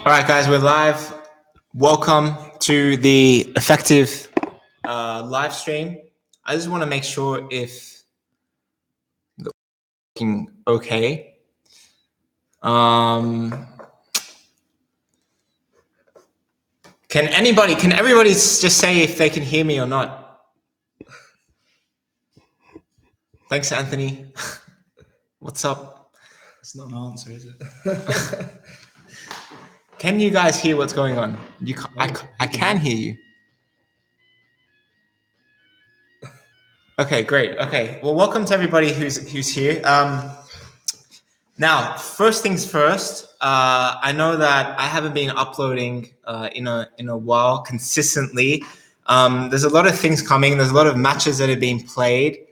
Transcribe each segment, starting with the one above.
All right, guys, we're live. Welcome to the Effective live stream. I just want to make sure if the working okay. Can everybody just say if they can hear me or not? Thanks, Anthony. What's up? It's not an answer, is it? Can you guys hear what's going on? I can hear you. Okay, great. Okay, well, welcome to everybody who's here. Now, first things first. I know that I haven't been uploading in a while consistently. There's a lot of things coming. There's a lot of matches that are being played,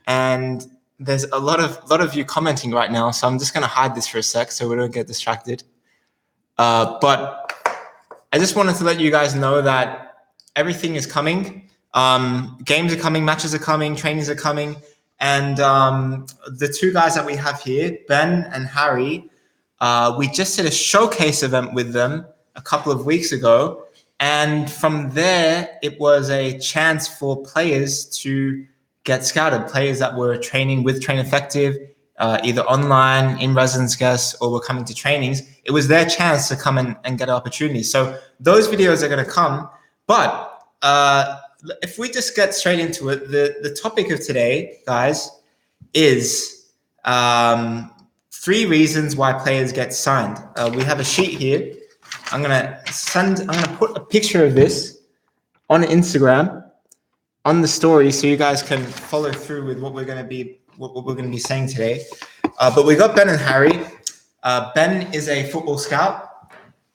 and there's a lot of you commenting right now. So I'm just gonna hide this for a sec so we don't get distracted. But I just wanted to let you guys know that everything is coming. Games are coming, matches are coming, trainings are coming. And the two guys that we have here, Ben and Harry, we just did a showcase event with them a couple of weeks ago. And from there, it was a chance for players to get scouted, players that were training with Train Effective, either online, in residence guests, or were coming to trainings. It was their chance to come and get opportunities. So those videos are going to come. But if we just get straight into it, the topic of today, guys, is 3 reasons why players get signed. We have a sheet here. I'm gonna put a picture of this on Instagram on the story so you guys can follow through with what we're gonna be saying today. But we got Ben and Harry. Ben is a football scout.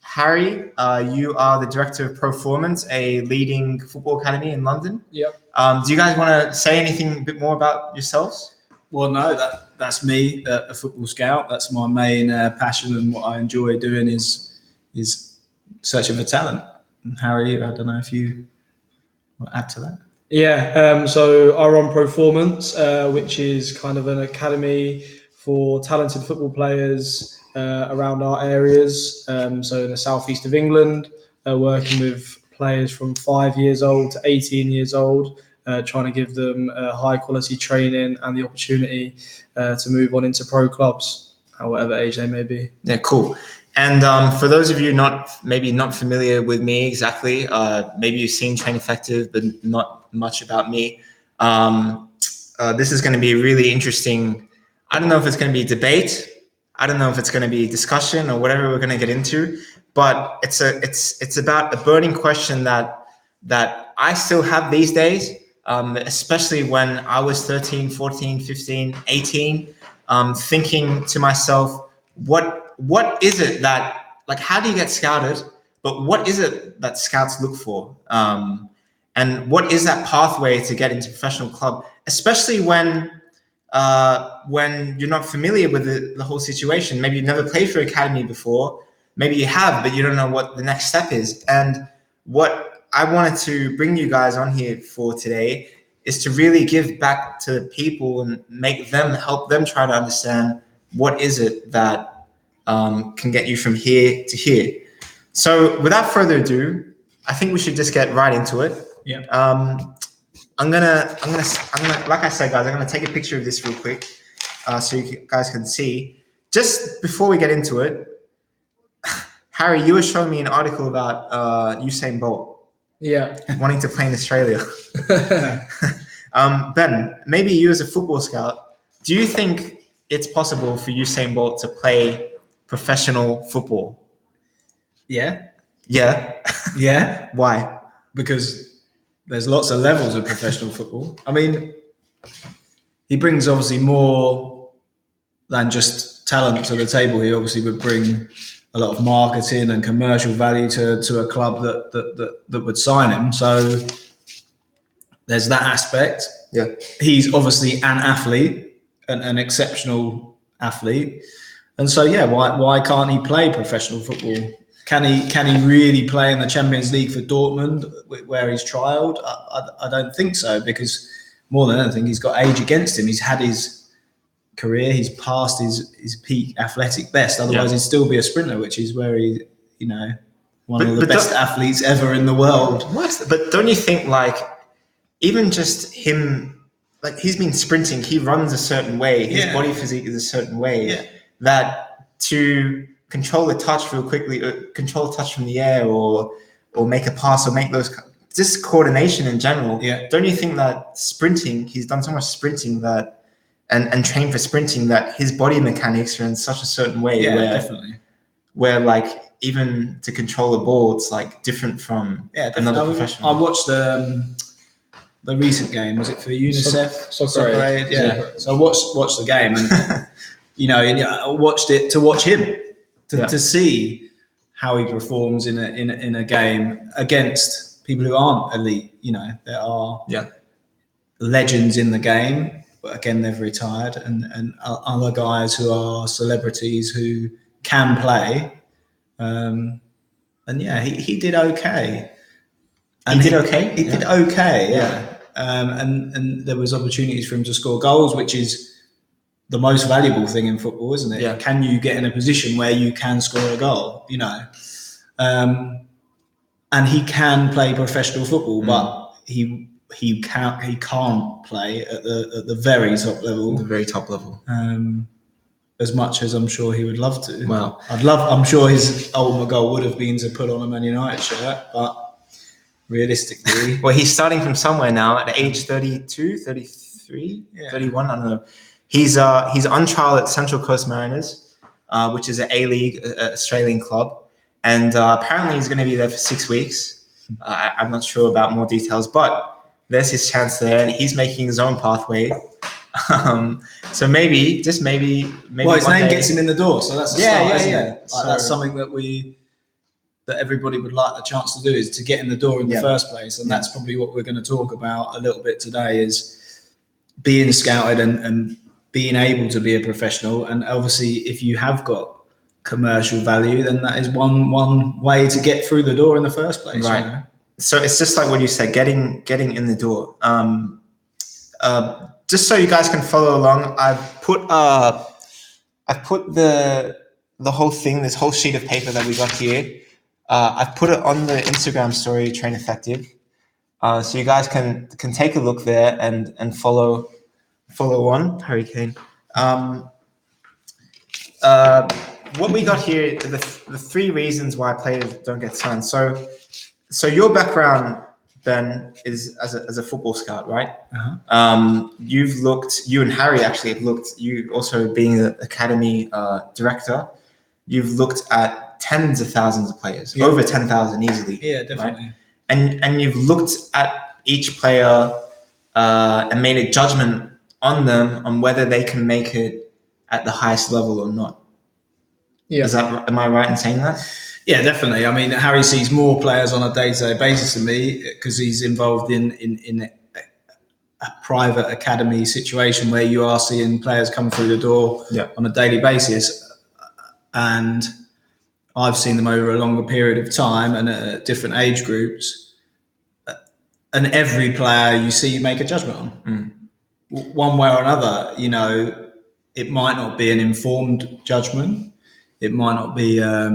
Harry, you are the director of Proformance, a leading football academy in London. Yep. Do you guys want to say anything a bit more about yourselves? Well, no, that's me, a football scout. That's my main passion, and what I enjoy doing is searching for talent. And Harry, I don't know if you want to add to that. Yeah, so I run Proformance, which is kind of an academy for talented football players around our areas. So in the southeast of England, working with players from 5 years old to 18 years old, trying to give them high quality training and the opportunity to move on into pro clubs at whatever age they may be. Yeah, cool. And for those of you not familiar with me exactly, maybe you've seen Train Effective, but not much about me. This is going to be really interesting. I don't know if it's going to be debate. I don't know if it's going to be discussion or whatever we're going to get into, but it's about a burning question that I still have these days, especially when I was 13, 14, 15, 18, thinking to myself, what is it that, like, how do you get scouted? But what is it that scouts look for? And what is that pathway to get into a professional club, especially when you're not familiar with the whole situation? Maybe you've never played for academy before. Maybe you have, but you don't know what the next step is. And what I wanted to bring you guys on here for today is to really give back to the people and help them try to understand what is it that can get you from here to here. So without further ado, I think we should just get right into it. Yeah. I'm gonna, like I said, guys, I'm gonna take a picture of this real quick, so you guys can see. Just before we get into it, Harry, you were showing me an article about Usain Bolt. Yeah. Wanting to play in Australia. Ben, maybe you as a football scout, do you think it's possible for Usain Bolt to play professional football? Yeah. Yeah. Yeah. Why? Because there's lots of levels of professional football. I mean, he brings obviously more than just talent to the table. He obviously would bring a lot of marketing and commercial value to a club that would sign him. So there's that aspect. Yeah. He's obviously an athlete, an exceptional athlete. And so, yeah, why can't he play professional football? Can he really play in the Champions League for Dortmund where he's trialled? I don't think so, because more than anything, he's got age against him. He's had his career, he's passed his peak athletic best. Otherwise, he'd still be a sprinter, which is where one of the best athletes ever in the world. But don't you think, like, even just him, like, he's been sprinting, he runs a certain way, his body physique is a certain way, that to control a touch real quickly, control a touch from the air, or make a pass, or make those, just coordination in general. Yeah. Don't you think that sprinting, he's done so much sprinting that, and trained for sprinting, that his body mechanics are in such a certain way Definitely. Where like, even to control a ball, it's like different from another professional. I watched the recent game. Was it for UNICEF? Soccer Aid. Yeah. So I watched the game, and I watched it to watch him, to see how he performs in a game against people who aren't elite. There are legends in the game, but again, they've retired, and other guys who are celebrities who can play. He did okay. And he did okay? He did okay, yeah. And there was opportunities for him to score goals, which is the most valuable thing in football, isn't it? Yeah. Can you get in a position where you can score a goal, and he can play professional football, but he can't play at the very top level. The very top level. As much as I'm sure he would love to. Wow. I'm sure his ultimate goal would have been to put on a Man United shirt, but realistically... Well, he's starting from somewhere now at age 32, 33, 31, I don't know. He's on trial at Central Coast Mariners, which is an A-League Australian club. And apparently he's going to be there for 6 weeks. I'm not sure about more details, but there's his chance there, and he's making his own pathway. So maybe, just maybe. Well, his name gets him in the door, so that's a start, isn't it? Like, So, that's something that everybody would like the chance to do, is to get in the door in the first place, and that's probably what we're going to talk about a little bit today, is being scouted and being able to be a professional. And obviously, if you have got commercial value, then that is one way to get through the door in the first place. Right. So it's just like what you said, getting in the door. Just so you guys can follow along, I've put the whole thing, this whole sheet of paper that we got here. I've put it on the Instagram story, Train Effective, so you guys can take a look there and follow on. Hurricane. What we got here, the 3 reasons why players don't get signed. So your background, Ben, is as a football scout, right? You've looked, you and Harry actually have looked, you also being the academy director, you've looked at tens of thousands of players, over 10,000 easily. Yeah, definitely. Right? And you've looked at each player and made a judgment on them, on whether they can make it at the highest level or not. Yeah. Am I right in saying that? Yeah, definitely. I mean, Harry sees more players on a day-to-day basis than me, because he's involved in a private academy situation where you are seeing players come through the door on a daily basis. And I've seen them over a longer period of time and at different age groups. And every player you see, you make a judgment on. One way or another, it might not be an informed judgment. It might not be a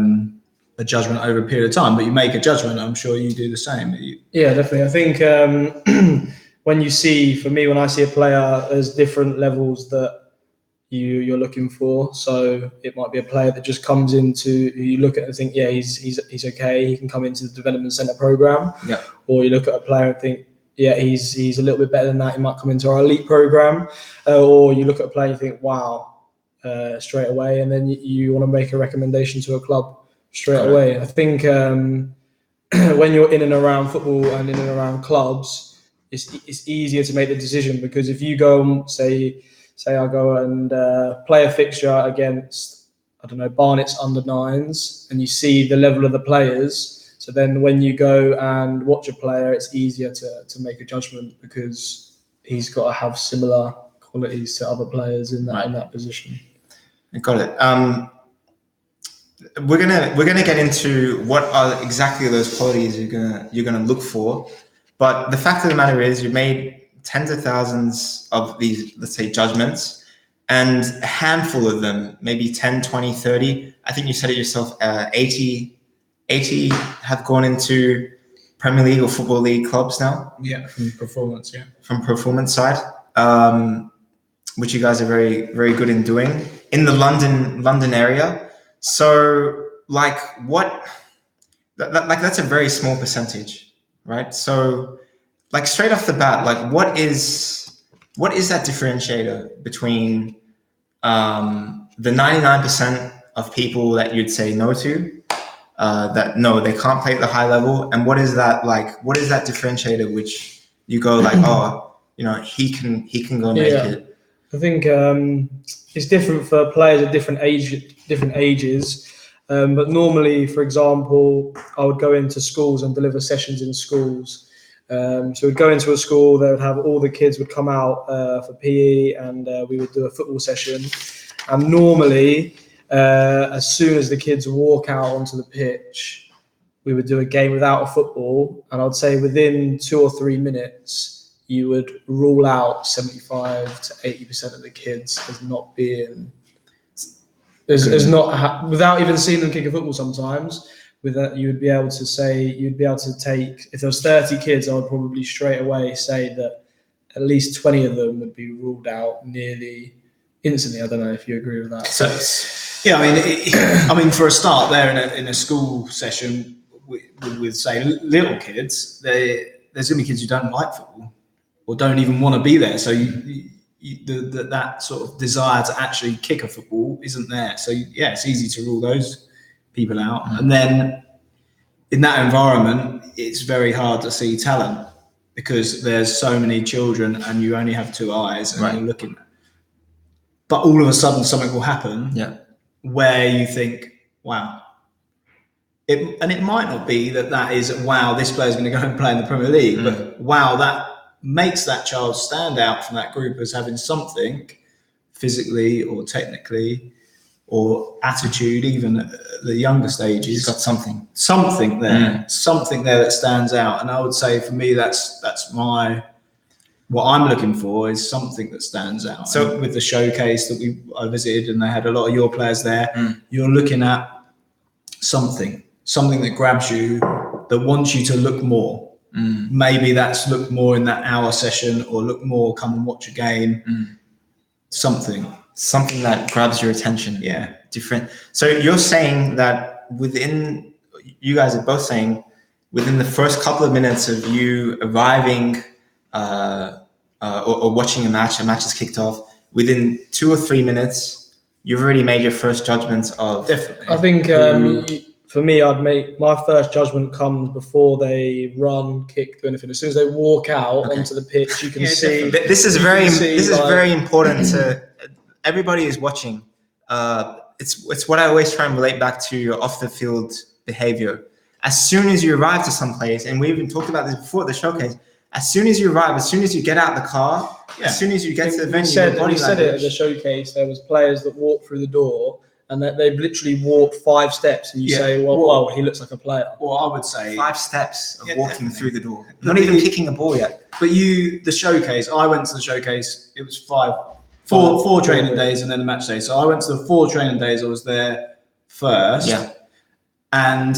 judgment over a period of time, but you make a judgment. I'm sure you do the same. Yeah, definitely. I think when I see a player, there's different levels that you're looking for. So it might be a player that just comes into, you look at and think, yeah, he's okay. He can come into the development center program. Yeah. Or you look at a player and think, yeah, he's a little bit better than that. He might come into our elite program. Or you look at a player and you think, wow, straight away. And then you want to make a recommendation to a club straight away. I think when you're in and around football and in and around clubs, it's easier to make the decision, because if you go and say I go and play a fixture against, I don't know, Barnet's under 9s, and you see the level of the players, so then when you go and watch a player, it's easier to make a judgment, because he's got to have similar qualities to other players in that position. Got it. We're gonna get into what are exactly those qualities you're gonna look for, but the fact of the matter is, you've made tens of thousands of these, let's say, judgments, and a handful of them, maybe 10, 20, 30. I think you said it yourself, 80 80 have gone into Premier League or Football League clubs now. Yeah, from Performance, From Performance side, which you guys are very, very good in doing in the London area. So like that's a very small percentage, right? So like straight off the bat, like what is that differentiator between the 99% of people that you'd say no to, that no, they can't play at the high level, and what is that differentiator which you go like, oh, he can go make it? I think it's different for players at different ages. But normally, for example, I would go into schools and deliver sessions in schools. So we'd go into a school, they would have all the kids would come out for PE, and we would do a football session. And normally, as soon as the kids walk out onto the pitch, we would do a game without a football. And I'd say within 2 or 3 minutes, you would rule out 75 to 80% of the kids as not being... without even seeing them kick a football sometimes, with that you'd be able to take, if there was 30 kids, I would probably straight away say that at least 20 of them would be ruled out nearly instantly. I don't know if you agree with that. So, yeah, I mean, for a start there in a school session with say little kids, there's going to be kids who don't like football or don't even want to be there. So that sort of desire to actually kick a football isn't there. So yeah, it's easy to rule those people out. And then in that environment, it's very hard to see talent because there's so many children and you only have 2 eyes and you're looking. But all of a sudden something will happen where you think, wow. And it might not be that is, wow, this player's going to go and play in the Premier League, but wow, that makes that child stand out from that group as having something physically or technically or attitude, even at the younger stages. He's got something there, something there that stands out. And I would say for me, that's what I'm looking for is something that stands out. So with the showcase that I visited and they had a lot of your players there, you're looking at something that grabs you, that wants you to look more. Maybe that's look more in that hour session or look more, come and watch a game, something that grabs your attention. Yeah. Different. So you're saying that you guys are both saying within the first couple of minutes of you arriving or watching a match is kicked off, within 2 or 3 minutes, you've already made your first judgments of... Definitely. I think for me, I'd make my first judgment comes before they run, kick, do anything. As soon as they walk out onto the pitch, you can see... This is very important to... Everybody is watching. It's what I always try and relate back to your off-the-field behavior. As soon as you arrive to some place, and we even talked about this before at the showcase, as soon as you arrive, as soon as you get out of the car, as soon as you get to the venue, we said it at the showcase, there was players that walked through the door and that they've literally walked 5 steps and you say, well, he looks like a player. Well, I would say 5 steps of walking through the door. Not even kicking a ball yet. But the showcase, I went to the showcase, it was 4 training days and then the match day. So I went to the 4 training days, I was there first. Yeah. And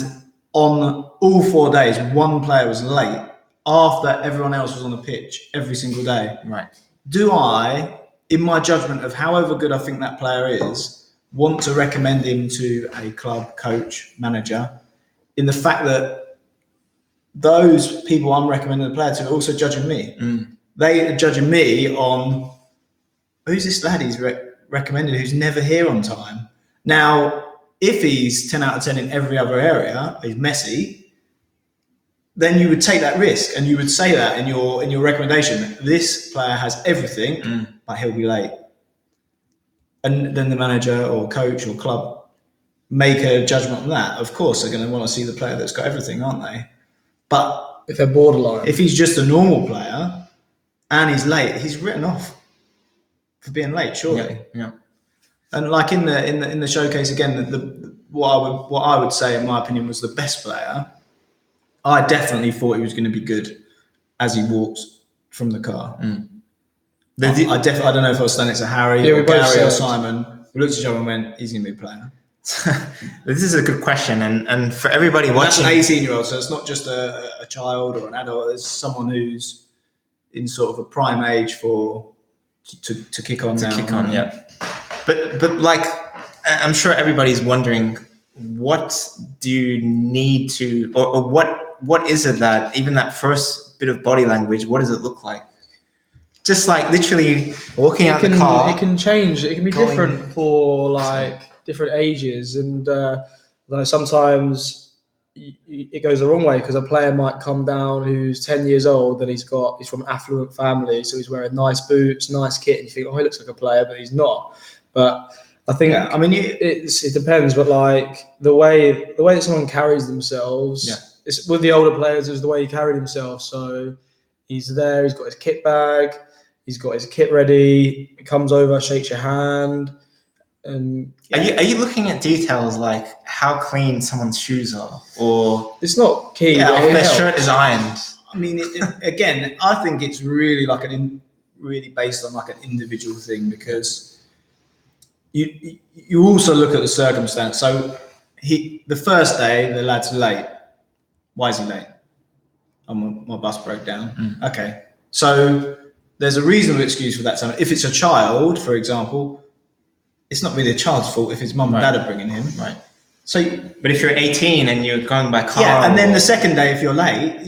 on all 4 days, 1 player was late after everyone else was on the pitch every single day. Right. Do I, in my judgment of however good I think that player is, want to recommend him to a club, coach, manager, in the fact that those people I'm recommending the player to are also judging me. They are judging me on who's this lad he's recommended who's never here on time. Now, if he's 10 out of 10 in every other area, he's Messi, then you would take that risk and you would say that in your recommendation. This player has everything, but he'll be late. And then the manager or coach or club make a judgment on that. Of course, they're going to want to see the player that's got everything, aren't they? But if they're borderline, if he's just a normal player and he's late, he's written off for being late, surely. Yeah. And like in the showcase again, what I would say, in my opinion, was the best player. I definitely thought he was going to be good as he walked from the car. I don't know if I was standing next to Harry or Gary or Simon. We looked at each other and went, he's going to be a player. This is a good question, and for everybody That's watching, an 18-year-old, so it's not just a child or an adult. It's someone who's in sort of a prime age to kick on now. kick on, yeah. But like, I'm sure everybody's wondering, what do you need to, or what is it that even that first bit of body language? What does it look like? Just like literally walking out the car. It can change. It can be going- different for like different ages, and sometimes it goes the wrong way because a player might come down who's 10 years old and he's from affluent family, so he's wearing nice boots, nice kit, and you think, oh, he looks like a player, but he's not. But I think it depends. But like the way that someone carries themselves, it's, with the older players, is the way he carried himself. So he's there. He's got his kit bag. He's got his kit ready. He comes over, shakes your hand. And are you looking at details like how clean someone's shoes are, or it's not key. if their shirt is ironed? I mean, again, I think it's really like really based on like an individual thing, because you also look at the circumstance. So the first day the lad's late. Why is he late? My bus broke down. Okay, so there's a reasonable excuse for that time. If it's a child, for example, it's not really a child's fault if his mum and dad are bringing him. Right. So, but if you're 18 and you're going by car, and then the second day, if you're late,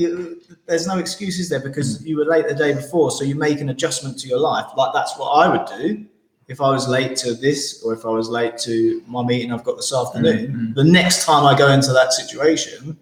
there's no excuses there because you were late the day before. So you make an adjustment to your life. Like that's what I would do if I was late to this, or if I was late to my meeting I've got this afternoon. The next time I go into that situation,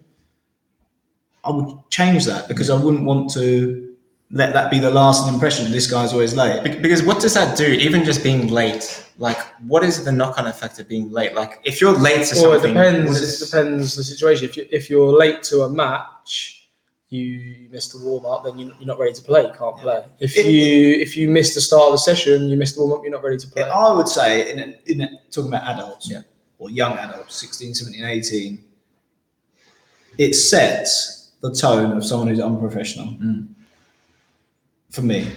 I would change that, because I wouldn't want to let that be the lasting impression. This guy's always late. Because what does that do? Even just being late, like what is the knock-on effect of being late? Like if you're late to something, it depends the situation. If you're late to a match, you missed the warm-up, then you're not ready to play. You can't play. If you missed the start of the session, you missed the warm-up, you're not ready to play. I would say, talking about adults, or young adults, 16, 17, 18, it sets the tone of someone who's unprofessional. For me,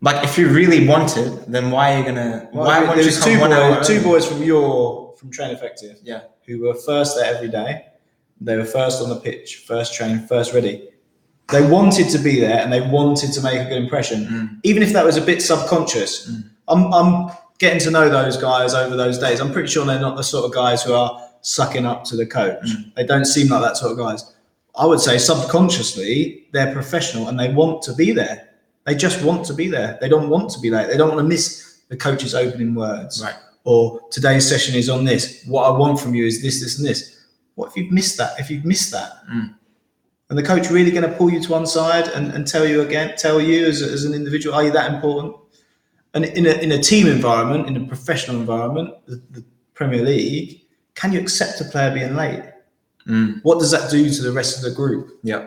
like if you really want it, then why are you gonna? Why won't you come 1 hour? Two boys from Train Effective, yeah, who were first there every day. They were first on the pitch, first trained, first ready. They wanted to be there and they wanted to make a good impression, even if that was a bit subconscious. I'm getting to know those guys over those days. I'm pretty sure they're not the sort of guys who are sucking up to the coach. They don't seem like that sort of guys. I would say subconsciously they're professional and they want to be there. They just want to be there. They don't want to be late. They don't want to miss the coach's opening words. Right. Or today's session is on this. What I want from you is this, this, and this. What if you've missed that? If you've missed that, and the coach really going to pull you to one side and tell you as an individual, are you that important? And in a team environment, in a professional environment, the Premier League, can you accept a player being late? What does that do to the rest of the group? Yeah.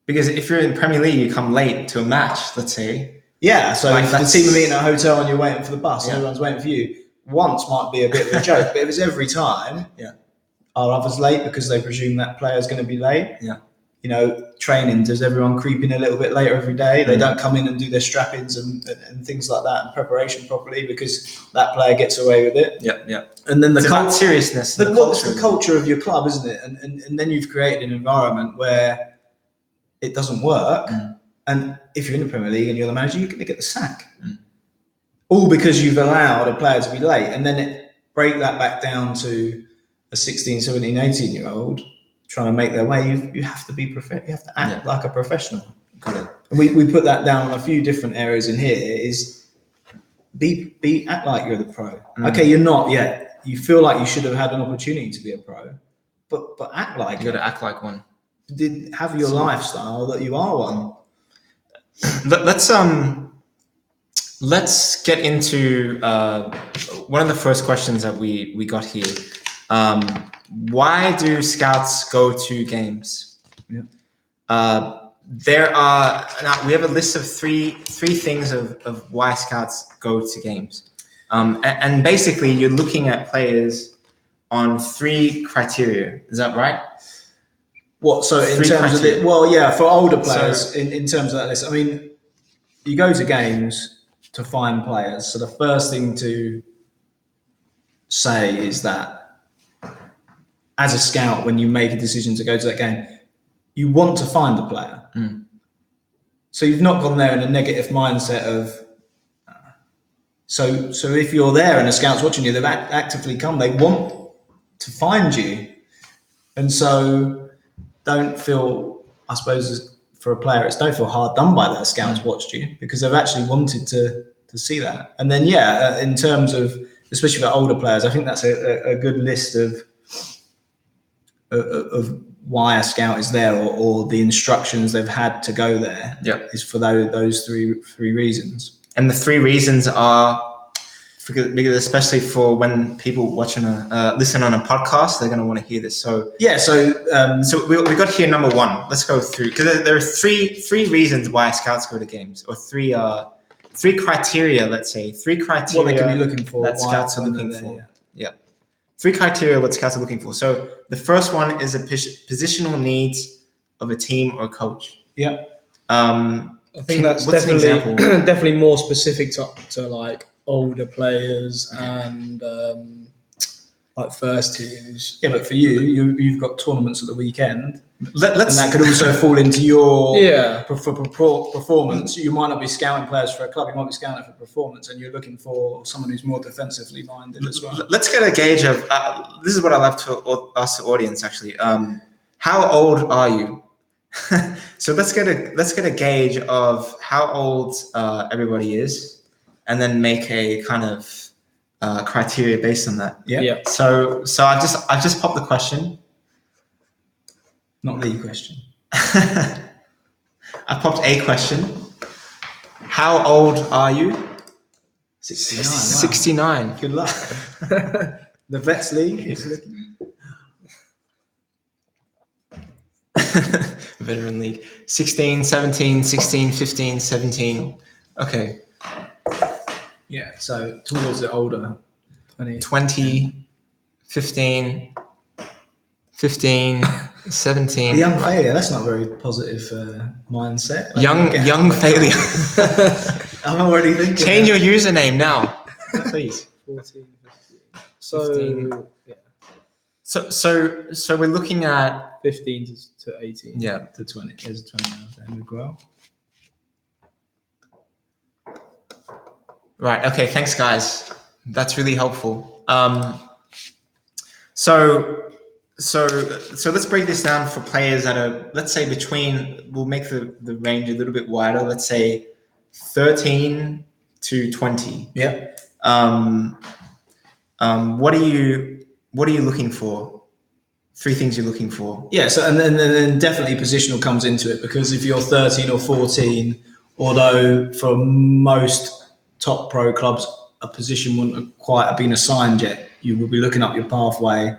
Because if you're in Premier League, you come late to a match, let's say. Yeah, so like if the team are meeting at a hotel and you're waiting for the bus and everyone's waiting for you, once might be a bit of a joke, but if it's every time, are others late because they presume that player's going to be late? Yeah. You know, training, does everyone creep in a little bit later every day? They don't come in and do their strap-ins and things like that and preparation properly because that player gets away with it. Yeah, yeah. And then the seriousness. It's the culture of your club, isn't it? And then you've created an environment where it doesn't work. And if you're in the Premier League and you're the manager, you're going to get the sack. All because you've allowed a player to be late. And then break that back down to a 16, 17, 18-year-old trying to make their way. You have to be you have to act like a professional. Got it. And we put that down on a few different areas in here is act like you're the pro. Okay, you're not yet. You feel like you should have had an opportunity to be a pro, but act like you got to act like one. Have your lifestyle that you are one. Let's get into one of the first questions that we got here. Why do scouts go to games? We have a list of three things of why scouts go to games, and basically you're looking at players on 3 criteria. Is that right? What? So in terms of it, well, yeah, for older players, in terms of that list, I mean, you go to games to find players. So the first thing to say is that as a scout, when you make a decision to go to that game, you want to find the player. So you've not gone there in a negative mindset of. So if you're there and a scout's watching you, they've actively come. They want to find you, and so don't feel. I suppose for a player, don't feel hard done by that a scout's watched you, because they've actually wanted to see that. And then in terms of, especially for older players, I think that's a good list of why a scout is there, or the instructions they've had to go there. Is for those three reasons. And the 3 reasons are, because especially for when people listen on a podcast, they're going to want to hear this. So so we got here number 1. Let's go through, because there are three reasons why scouts go to games, or three criteria. Let's say 3 criteria. What they can be looking for. That scouts are looking for. 3 criteria what scouts are looking for. So the first one is the positional needs of a team or coach. I think that's definitely more specific to like older players and like first teams. But for you've got tournaments at the weekend, and that could also fall into your performance. You might not be scouting players for a club; you might be scouting for performance, and you're looking for someone who's more defensively minded as well. Let's get a gauge of this is what I love to ask the audience actually. How old are you? So let's get a gauge of how old everybody is, and then make a kind of criteria based on that. So I've just popped the question. Not the question. I popped a question. How old are you? 69. 69. Good luck. The Vets League is looking. Veteran League. 16, 17, 16, 15, 17. Okay. So towards the older. 20, 15, 15, 17. The young failure, that's not a very positive mindset. Young failure. I'm already thinking. Change your username now, please. 14, 15. 15. So we're looking at 15 to 18. To 20. There's a 20 now then as well. Right. Okay. Thanks, guys. That's really helpful. So let's break this down for players that are, let's say, we'll make the range a little bit wider. Let's say 13 to 20. What are you looking for? 3 things you're looking for. So and then definitely positional comes into it, because if you're 13 or 14, although for most top pro clubs a position wouldn't have quite been assigned yet, you will be looking up your pathway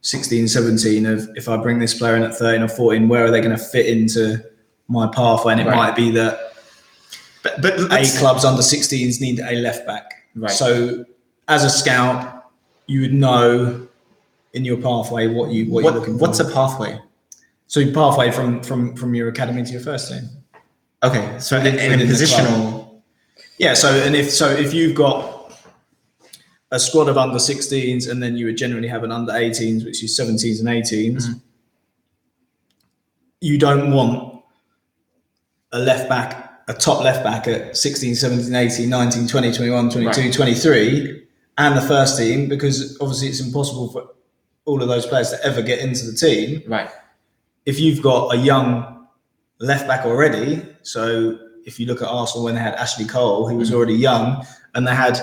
16, 17 of, if I bring this player in at 13 or 14, where are they going to fit into my pathway? And it might be that but A clubs under 16s need a left back. So as a scout, you would know in your pathway what you're looking for. What's a pathway? So your pathway from your academy to your first team. Okay, so in a positional. So if you've got a squad of under 16s, and then you would generally have an under 18s, which is 17s and 18s, you don't want a top left back at 16, 17, 18, 19, 20, 21, 22, 23, and the first team, because obviously it's impossible for all of those players to ever get into the team. If you've got a young left back already, so if you look at Arsenal when they had Ashley Cole, who was already young, and they had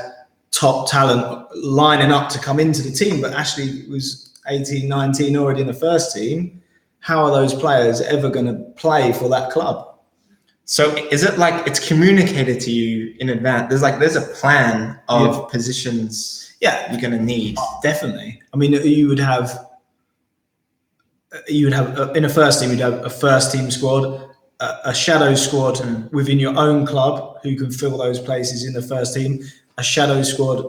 top talent lining up to come into the team, but Ashley was 18, 19 already in the first team, how are those players ever going to play for that club? So is it like it's communicated to you in advance? There's a plan of positions you're going to need. Definitely. I mean, you would have in a first team, you'd have a first team squad, a shadow squad within your own club who can fill those places in the first team, a shadow squad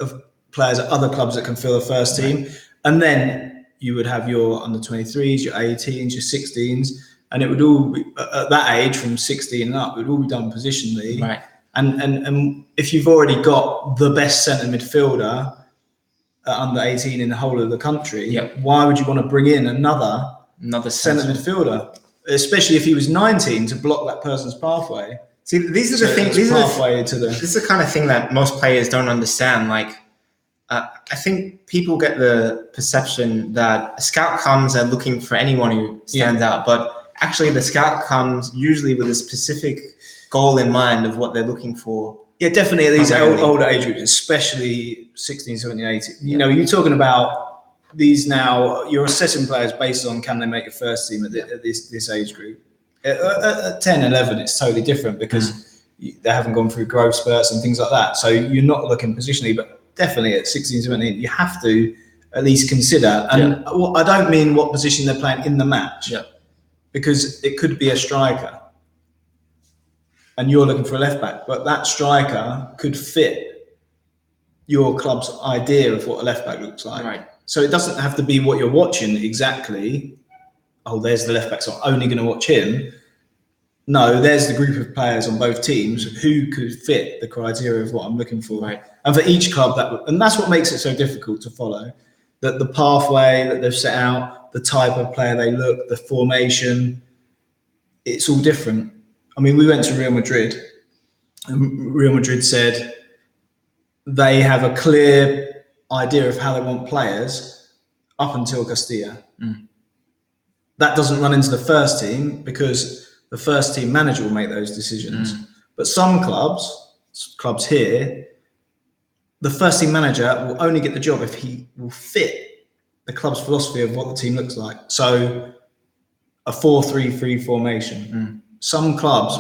of players at other clubs that can fill the first team. And then you would have your under 23s, your 18s, your 16s, and it would all be at that age from 16 and up, it would all be done positionally. And if you've already got the best centre midfielder, under 18 in the whole of the country, Yep. why would you want to bring in another centre centre. midfielder, especially if he was 19, to block that person's pathway? See, these are the things. These This is the kind of thing that most players don't understand. Like, I think people get the perception that a scout comes and looking for anyone who stands out, but actually the scout comes usually with a specific goal in mind of what they're looking for. Yeah, definitely at these older age groups, especially 16, 17, 18. You know, you're talking about these now, you're assessing players based on can they make your first team at this age group. At 10, 11, it's totally different because they haven't gone through growth spurts and things like that. So you're not looking positionally, but definitely at 16, 17, you have to at least consider. And I don't mean what position they're playing in the match, because it could be a striker and you're looking for a left back, but that striker could fit your club's idea of what a left back looks like. Right. So it doesn't have to be what you're watching exactly. Oh, there's the left back, so I'm only going to watch him. No, there's the group of players on both teams who could fit the criteria of what I'm looking for. Right. And for each club, and that's what makes it so difficult to follow. That the pathway that they've set out, the type of player they look, the formation, it's all different. I mean, we went to Real Madrid, and Real Madrid said they have a clear idea of how they want players up until Castilla. That doesn't run into the first team because the first team manager will make those decisions. But some clubs here, the first team manager will only get the job if he will fit the club's philosophy of what the team looks like. So a 4-3-3 formation. Some clubs,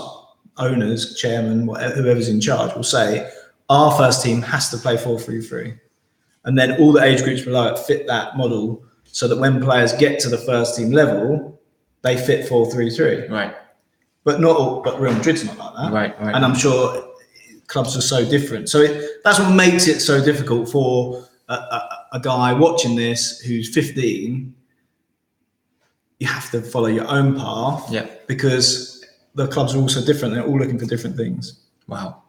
owners, chairman, whoever's in charge will say, our first team has to play 4-3-3. And then all the age groups below it fit that model so that when players get to the first team level, they fit 4-3-3. Right. But Real Madrid's not like that. Right. And I'm sure clubs are so different. So that's what makes it so difficult for a guy watching this who's 15. You have to follow your own path because the clubs are also different. They're all looking for different things. Wow.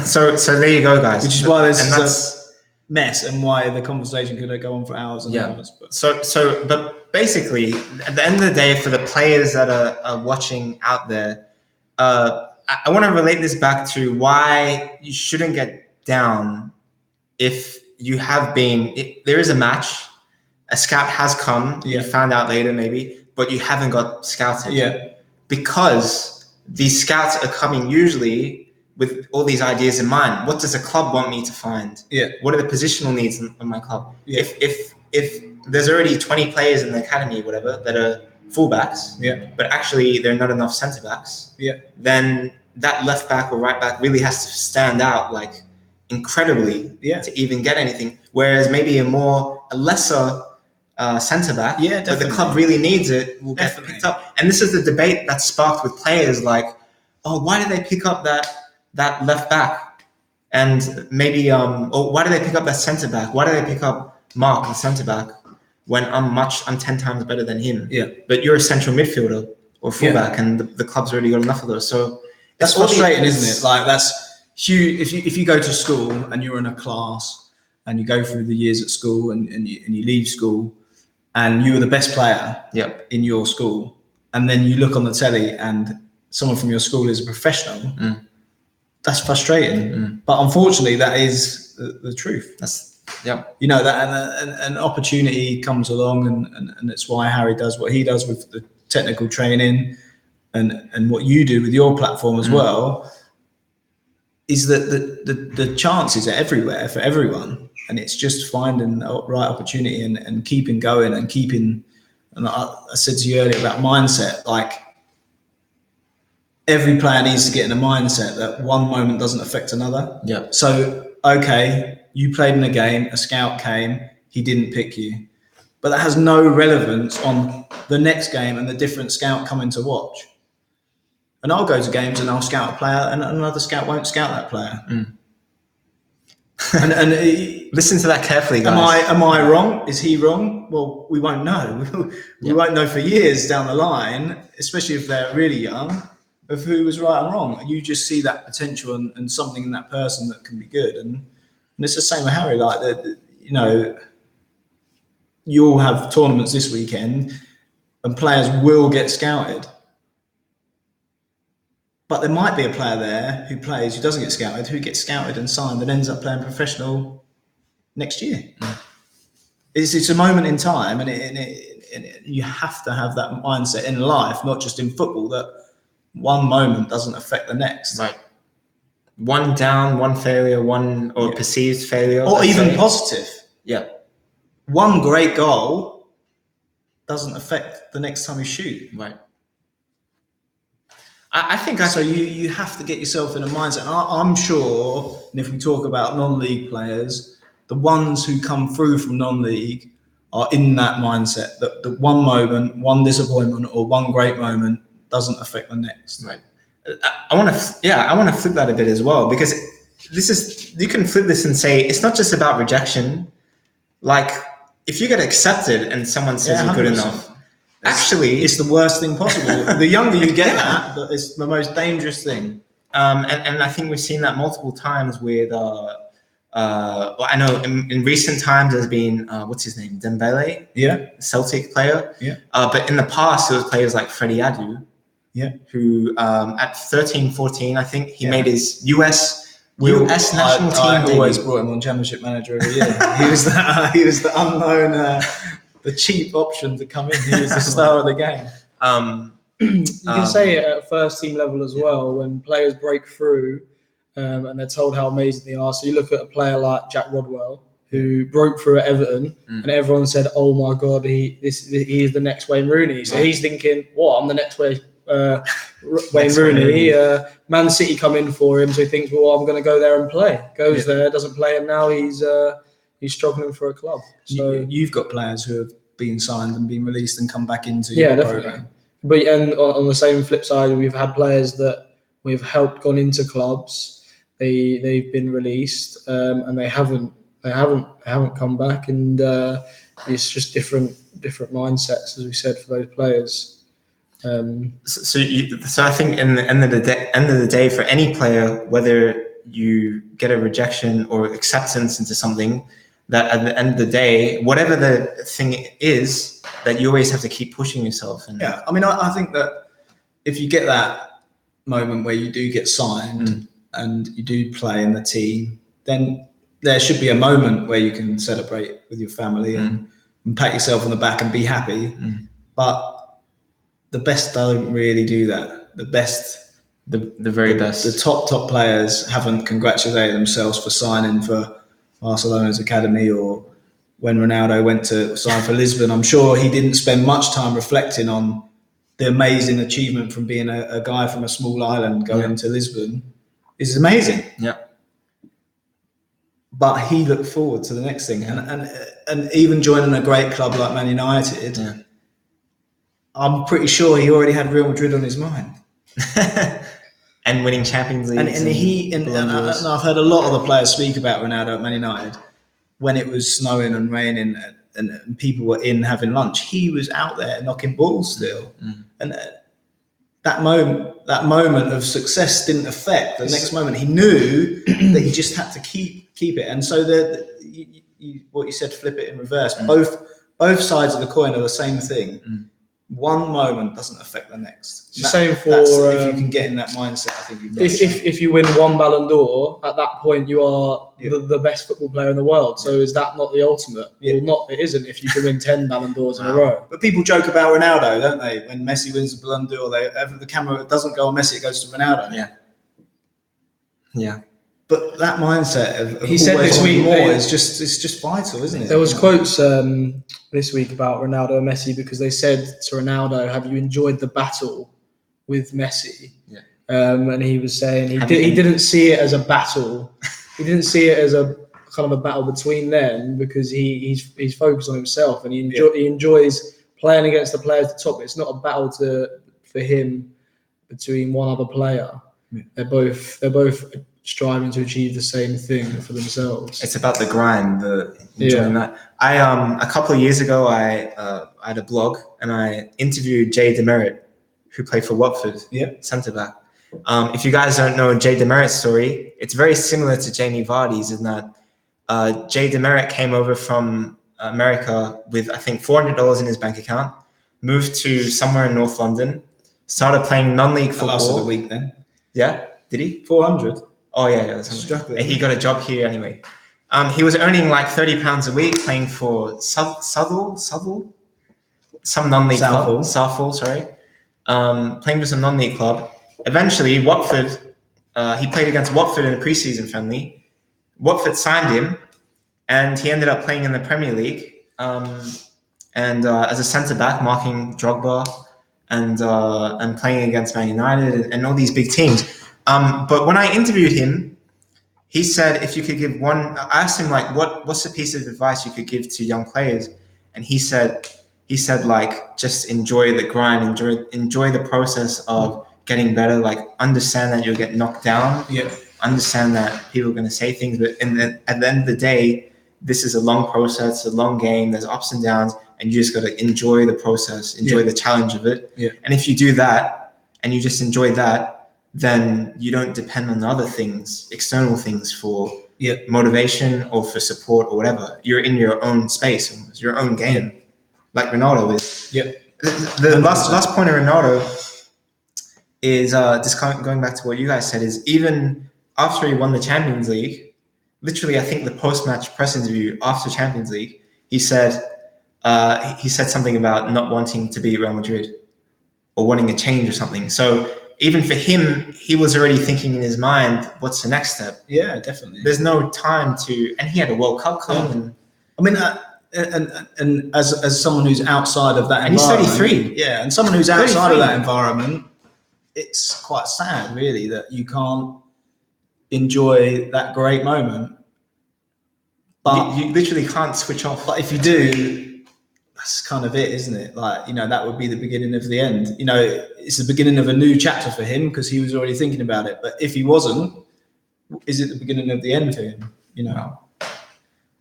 So there you go, guys. Which is why there's a mess and why the conversation could go on for hours and hours. But basically, at the end of the day, for the players that are watching out there, I want to relate this back to why you shouldn't get down if you have been. There is a match. A scout has come. You found out later, maybe, but you haven't got scouted. Because these scouts are coming usually with all these ideas in mind. What does a club want me to find? What are the positional needs of my club? If there's already 20 players in the academy, whatever, that are fullbacks, but actually there are not enough centre backs, then that left back or right back really has to stand out like incredibly to even get anything. Whereas maybe a lesser centre back, but the club really needs it, will get picked up. And this is the debate that's sparked with players like, oh, why did they pick up that left back? And maybe, or why did they pick up that centre back? Why did they pick up Mark, the centre back, when I'm 10 times better than him? But you're a central midfielder or fullback, and the club's already got enough of those. So that's frustrating, isn't it? Like that's huge. If you go to school and you're in a class and you go through the years at school and you leave school, and you were the best player in your school, and then you look on the telly and someone from your school is a professional, that's frustrating. But unfortunately, that is the truth. You know, that an opportunity comes along, and it's why Harry does what he does with the technical training and what you do with your platform as well, is that the chances are everywhere for everyone. And it's just finding the right opportunity and keeping going and keeping. And I said to you earlier about mindset, like every player needs to get in a mindset that one moment doesn't affect another. So, okay, you played in a game, a scout came, he didn't pick you. But that has no relevance on the next game and the different scout coming to watch. And I'll go to games and I'll scout a player and another scout won't scout that player. And listen to that carefully, guys. Am I wrong? Is he wrong? Well, we won't know. We won't know for years down the line, especially if they're really young, of who was right and wrong. You just see that potential and something in that person that can be good. And it's the same with Harry. Like you'll have tournaments this weekend and players will get scouted. But there might be a player there who doesn't get scouted, who gets scouted and signed and ends up playing professional next year. It's a moment in time, and you have to have that mindset in life, not just in football, that one moment doesn't affect the next. Right. One down, one failure, perceived failure. Or even positive. Yeah. One great goal doesn't affect the next time you shoot. Right. So you have to get yourself in a mindset. And I'm sure, and if we talk about non-league players, the ones who come through from non-league are in that mindset that the one moment, one disappointment, or one great moment doesn't affect the next. Right. I want to flip that a bit as well, because you can flip this and say it's not just about rejection. Like, if you get accepted and someone says you're good enough, actually, it's the worst thing possible. The younger you get that, it's the most dangerous thing. And I think we've seen that multiple times with. I know in recent times there's been what's his name, Dembele, Celtic player. But in the past it was players like Freddie Adu, who at 13, 14, I think he made his US national team. I always brought him on Championship Manager every year. He was the unknown, the cheap option to come in. He was the star of the game. You can say it at first team level as well, when players break through. And they're told how amazing they are. So you look at a player like Jack Rodwell, who broke through at Everton, and everyone said, "Oh my God, he is the next Wayne Rooney." So he's thinking, "What? I'm the next Wayne Rooney." Man City come in for him, so he thinks, "Well, I'm going to go there and play." Goes there, doesn't play, and now he's struggling for a club. So you've got players who have been signed and been released and come back into your program. But on the same flip side, we've had players that we've helped gone into clubs. They've been released and they haven't come back, and it's just different mindsets, as we said, for those players. So I think in the end of the day, for any player, whether you get a rejection or acceptance into something, that at the end of the day, whatever the thing is, that you always have to keep pushing yourself. I mean, I think that if you get that moment where you do get signed and you do play in the team, then there should be a moment where you can celebrate with your family and pat yourself on the back and be happy. But the best don't really do that. The very best. The top players haven't congratulated themselves for signing for Barcelona's academy, or when Ronaldo went to sign for Lisbon. I'm sure he didn't spend much time reflecting on the amazing achievement from being a guy from a small island going to Lisbon. It's amazing. Yeah. But he looked forward to the next thing, and even joining a great club like Man United, I'm pretty sure he already had Real Madrid on his mind. And winning Champions League. And I've heard a lot of the players speak about Ronaldo at Man United when it was snowing and raining and people were in having lunch. He was out there knocking balls still, and that moment of success didn't affect the next moment. He knew that he just had to keep it. And so what you said, flip it in reverse. Both sides of the coin are the same thing. One moment doesn't affect the next. Same for if you can get in that mindset, I think you've done if you win one Ballon d'Or, at that point you are the best football player in the world. So is that not the ultimate? Well, it isn't if you can win 10 Ballon d'Ors in a row. But people joke about Ronaldo, don't they? When Messi wins the Ballon d'Or, the camera doesn't go on Messi, it goes to Ronaldo. Yeah. But that mindset of he said this week more is just vital, isn't it? There was quotes this week about Ronaldo and Messi, because they said to Ronaldo, "Have you enjoyed the battle with Messi?" And he was saying he didn't see it as a battle. He didn't see it as a kind of a battle between them, because he's focused on himself and he enjoys playing against the players at the top. It's not a battle for him between one other player. They're both striving to achieve the same thing for themselves. It's about the grind, enjoying that. A couple of years ago, I had a blog and I interviewed Jay Demerit, who played for Watford, centre back. If you guys don't know Jay Demerit's story, it's very similar to Jamie Vardy's in that Jay Demerit came over from America with, I think, $400 in his bank account, moved to somewhere in North London, started playing non-league That lasted football. a week then. Yeah, did he? 400. Oh yeah, that's Struggling. He got a job here anyway. He was earning like £30 a week playing for Southall, some non-league club. Southall, sorry. Playing for some non-league club. Eventually, Watford. He played against Watford in a pre-season friendly. Watford signed him, and he ended up playing in the Premier League. And as a centre back, marking Drogba, and playing against Man United and all these big teams. But when I interviewed him, he said, if you could give one, I asked him like, what's the piece of advice you could give to young players? And he said like, just enjoy the grind, enjoy the process of getting better, like understand that you'll get knocked down. Yeah. Understand that people are going to say things, but at the end of the day, this is a long process, a long game. There's ups and downs, and you just got to enjoy the process, enjoy the challenge of it. Yeah. And if you do that, and you just enjoy that, then you don't depend on other things, external things for motivation or for support or whatever. You're in your own space, it's your own game, like Ronaldo is. Yeah. The last point of Ronaldo is just going back to what you guys said, is even after he won the Champions League, literally, I think the post-match press interview after Champions League, he said something about not wanting to be at Real Madrid or wanting a change or something. So even for him, he was already thinking in his mind, what's the next step? Yeah, definitely. There's no time to, and he had a World Cup coming. I mean, and as someone who's outside of that environment, he's 33. Yeah, and someone who's outside of that environment, it's quite sad, really, that you can't enjoy that great moment. But you literally can't switch off. But if you do, that's kind of it, isn't it? Like, that would be the beginning of the end. It's the beginning of a new chapter for him because he was already thinking about it. But if he wasn't, is it the beginning of the end for him?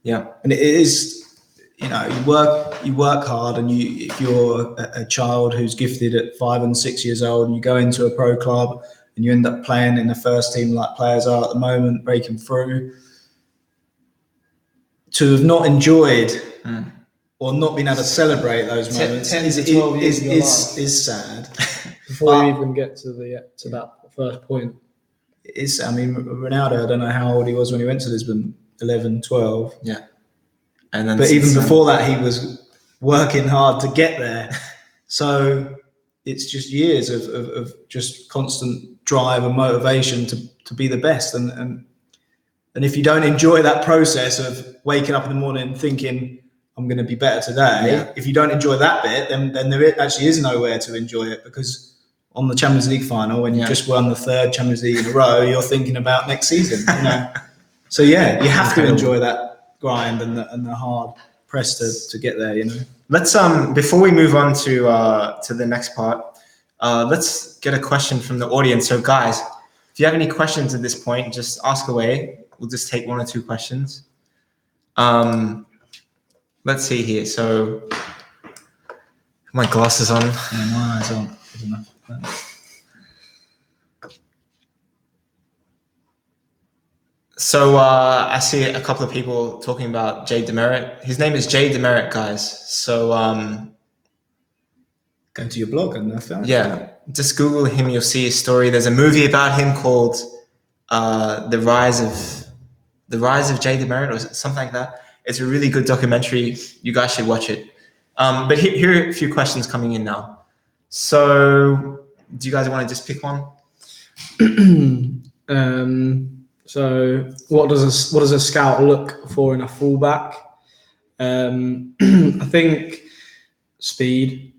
Yeah. And it is, you work hard, and if you're a child who's gifted at 5 and 6 years old, and you go into a pro club and you end up playing in the first team like players are at the moment, breaking through, to have not enjoyed or not been able to celebrate those moments 10 to 12 years is sad. Before you even get to that first point. It is. I mean, Ronaldo, I don't know how old he was when he went to Lisbon, 11, 12. Yeah. And then, but even before that, he was working hard to get there. So it's just years of just constant drive and motivation to be the best. And if you don't enjoy that process of waking up in the morning thinking, I'm going to be better today, if you don't enjoy that bit, then there actually is nowhere to enjoy it, because on the Champions League final, when you just won the 3rd Champions League in a row, you're thinking about next season. So you have to enjoy that grind and the hard press to get there. Let's before we move on to the next part, let's get a question from the audience. So guys, if you have any questions at this point, just ask away. We'll just take 1 or 2 questions. Let's see here. So my glasses on. Yeah, my eyes aren't good enough. So I see a couple of people talking about Jay Demerit. His name is Jay Demerit, guys. So go to your blog and found just Google him. You'll see his story. There's a movie about him called The Rise of Jay Demerit or something like that. It's a really good documentary. You guys should watch it. But here are a few questions coming in now. So do you guys want to just pick one? So what does a scout look for in a fullback? I think speed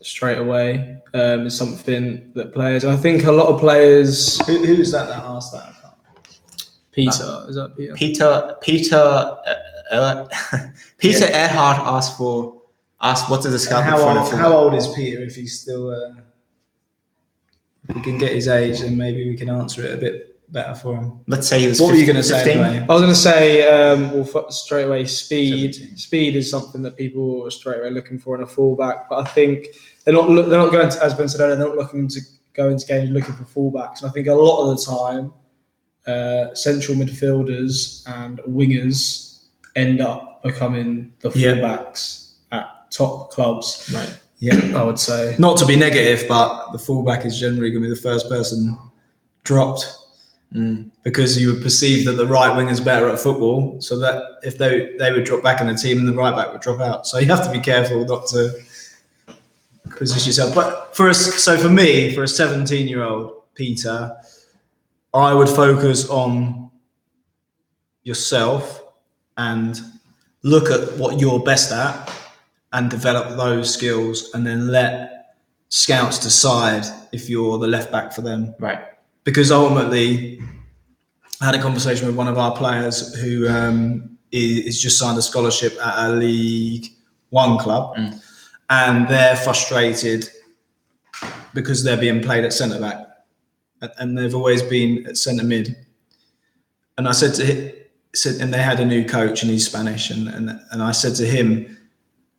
straight away is something that players. I think a lot of players. Who's that asked that? Peter, is that Peter? Peter Erhard asked what does a scout look for in a fullback? How old is Peter? If he's still, if we can get his age, then maybe we can answer it a bit better for him. Let's say he was. What 15, were you going to say? Anyway? I was going to say, straight away, speed. 17. Speed is something that people are straight away looking for in a fullback. But I think they're not going to, as Ben said earlier, they're not looking to go into games looking for fullbacks. And I think a lot of the time, central midfielders and wingers end up becoming the fullbacks at top clubs. Right. Yeah, I would say. Not to be negative, but the fullback is generally going to be the first person dropped because you would perceive that the right wing is better at football, so that if they would drop back in the team and the right back would drop out. So you have to be careful not to position yourself. But for me, for a 17-year-old Peter, I would focus on yourself and look at what you're best at and develop those skills, and then let scouts decide if you're the left back for them. Right. Because ultimately, I had a conversation with one of our players who is just signed a scholarship at a League One club, and they're frustrated because they're being played at centre back, and they've always been at centre mid. And I said to him, and they had a new coach, and he's Spanish, and I said to him,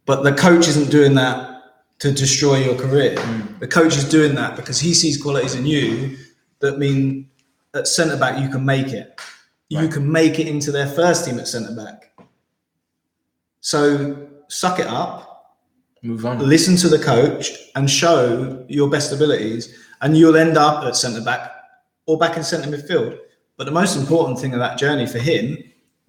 but the coach isn't doing that to destroy your career. The coach is doing that because he sees qualities in you that mean at centre back you can make it. You can make it into their first team at centre back. So suck it up, move on, listen to the coach, and show your best abilities, and you'll end up at centre back or back in centre midfield. But the most important thing of that journey for him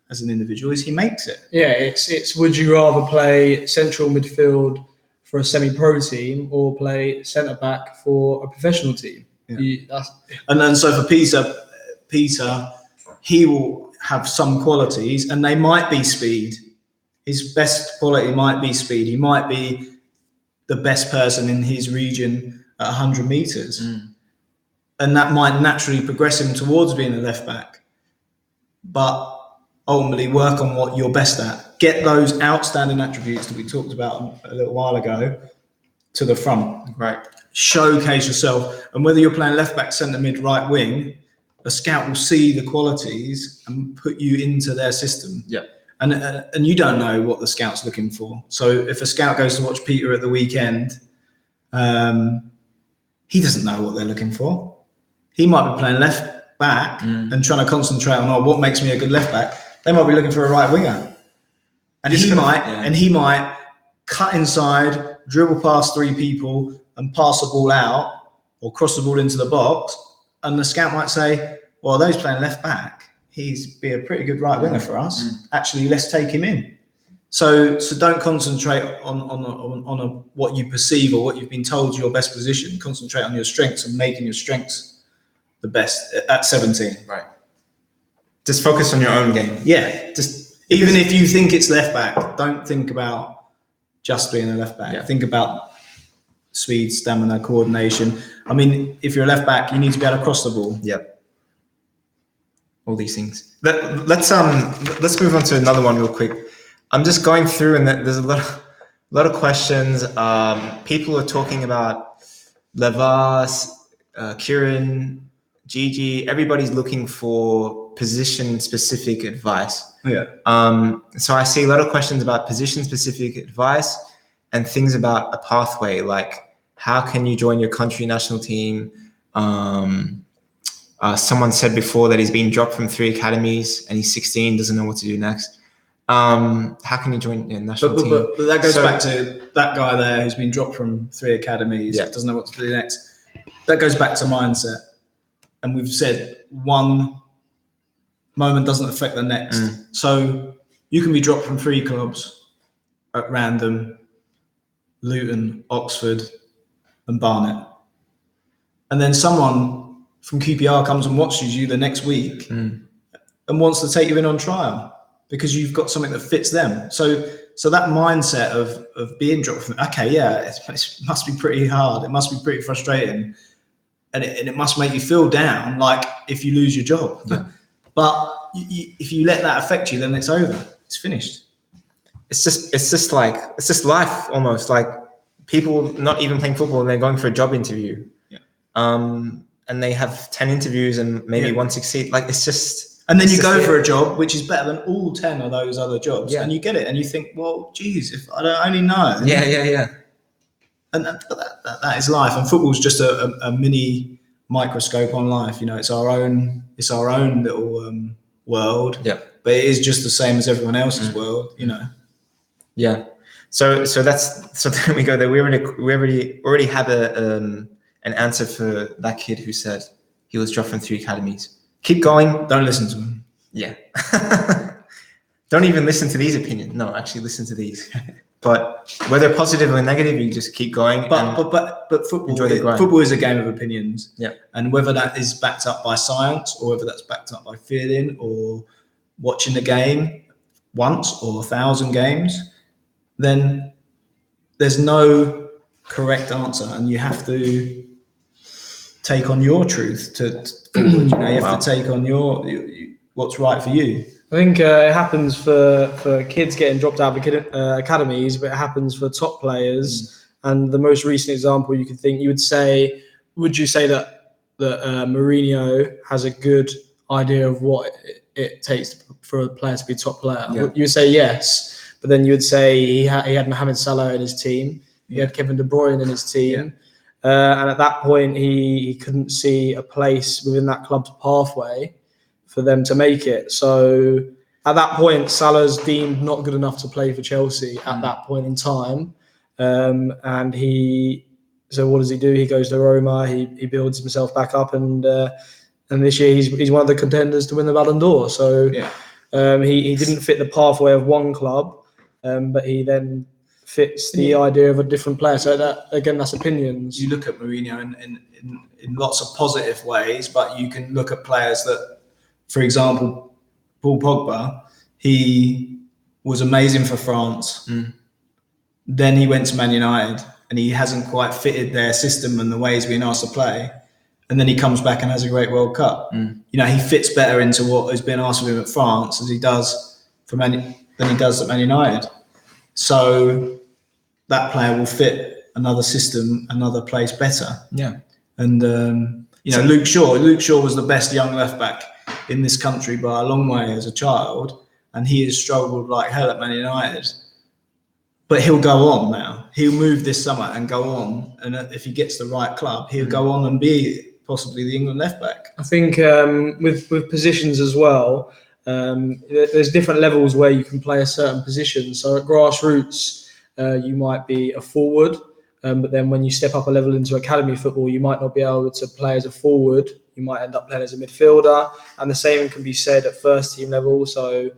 as an individual is he makes it. Yeah, it's would you rather play central midfield for a semi-pro team or play centre back for a professional team? Yeah. And then so for Peter, he will have some qualities, and they might be speed. His best quality might be speed. He might be the best person in his region at 100 meters. And that might naturally progress him towards being a left back. But ultimately work on what you're best at. Get those outstanding attributes that we talked about a little while ago to the front. Right. Showcase yourself. And whether you're playing left back, centre mid, right wing, a scout will see the qualities and put you into their system. Yeah. And you don't know what the scout's looking for. So if a scout goes to watch Peter at the weekend, he doesn't know what they're looking for. He might be playing left back and trying to concentrate on what makes me a good left back. They might be looking for a right winger, and he might cut inside, dribble past three people, and pass the ball out or cross the ball into the box. And the scout might say, "Well, those playing left back, he's be a pretty good right winger for us. Actually, let's take him in." So don't concentrate on what you perceive or what you've been told is your best position. Concentrate on your strengths and making your strengths the best at 17. Right. Just focus on your own game. Yeah. Just even if you think it's left back, don't think about just being a left back. Yeah. Think about speed, stamina, coordination. I mean, if you're a left back, you need to be able to cross the ball. Yep. All these things. Let's move on to another one real quick. I'm just going through, and there's a lot of questions. People are talking about Levas, Kieran, Gigi. Everybody's looking for position-specific advice. Yeah. So I see a lot of questions about position-specific advice and things about a pathway, like how can you join your country national team? Someone said before that he's been dropped from 3 academies and he's 16, doesn't know what to do next. How can you join a national team? But that goes back to that guy there who's been dropped from 3 academies, doesn't know what to do next. That goes back to mindset. And we've said one moment doesn't affect the next. So you can be dropped from 3 clubs at random, Luton, Oxford, and Barnet. And then someone from QPR comes and watches you the next week and wants to take you in on trial because you've got something that fits them. So that mindset of being dropped from, it must be pretty hard. It must be pretty frustrating. And it must make you feel down, like if you lose your job. Yeah. But if you let that affect you, then it's over. It's finished. It's just life almost. Like people not even playing football and they're going for a job interview. Yeah. And they have 10 interviews and maybe one succeed. Like it's just. And then you go for a job which is better than all 10 of those other jobs, and you get it, and you think, well, geez, if I don't only know. Yeah. And that is life, and football's just a mini microscope on life. You know, it's our own little world. Yeah. But it is just the same as everyone else's world. You know. Yeah. So then we go there. We already have an answer for that kid who said he was dropped from 3 academies. Keep going. Don't listen to him. Yeah. Don't even listen to these opinions. No, actually listen to these. But whether positive or negative, you just keep going. But football, enjoy the grind. football is a game of opinions. Yeah. And whether that is backed up by science or whether that's backed up by feeling or watching the game once or 1,000 games, then there's no correct answer, and you have to take on your truth to forward. You know, you have to take on what's right for you. I think it happens for kids getting dropped out of academies, but it happens for top players. And the most recent example you could think, would you say that Mourinho has a good idea of what it takes for a player to be a top player? Yeah. You would say yes, but then you would say he had Mohamed Salah in his team, he had Kevin De Bruyne in his team, and at that point he couldn't see a place within that club's pathway for them to make it. So at that point, Salah's deemed not good enough to play for Chelsea at that point in time. And so what does he do? He goes to Roma, he builds himself back up, and this year he's one of the contenders to win the Ballon d'Or. So he didn't fit the pathway of one club, but he then fits the idea of a different player. So that's opinions. You look at Mourinho in lots of positive ways, but you can look at players that, for example, Paul Pogba, he was amazing for France. Then he went to Man United and he hasn't quite fitted their system and the way he's been asked to play. And then he comes back and has a great World Cup. You know, he fits better into what has been asked of him at France as he does than he does at Man United. So that player will fit another system, another place better. Yeah. And Luke Shaw was the best young left back in this country by a long way as a child, and he has struggled like hell at Man United. But he'll go on now. He'll move this summer and go on, and if he gets the right club, he'll go on and be possibly the England left back. I think with positions as well, there's different levels where you can play a certain position. So at grassroots, you might be a forward, but then when you step up a level into academy football, you might not be able to play as a forward. You might end up playing as a midfielder, and the same can be said at first team level. So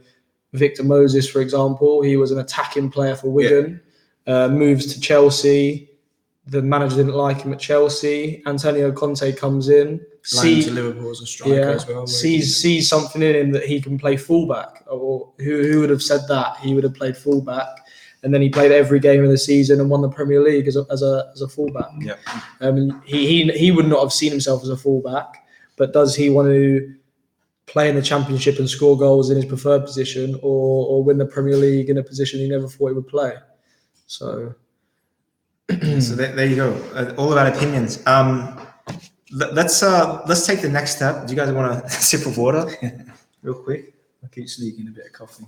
Victor Moses, for example, he was an attacking player for Wigan, moves to Chelsea. The manager didn't like him at Chelsea. Antonio Conte comes in, to Liverpool as a striker as well. Sees something in him that he can play fullback. Or who would have said that? He would have played fullback, and then he played every game of the season and won the Premier League as a fullback. Yeah. He would not have seen himself as a fullback, but does he want to play in the Championship and score goals in his preferred position, or win the Premier League in a position he never thought he would play? So there you go. All about opinions. Let's take the next step. Do you guys want a sip of water, real quick? I keep sneaking a bit of coffee.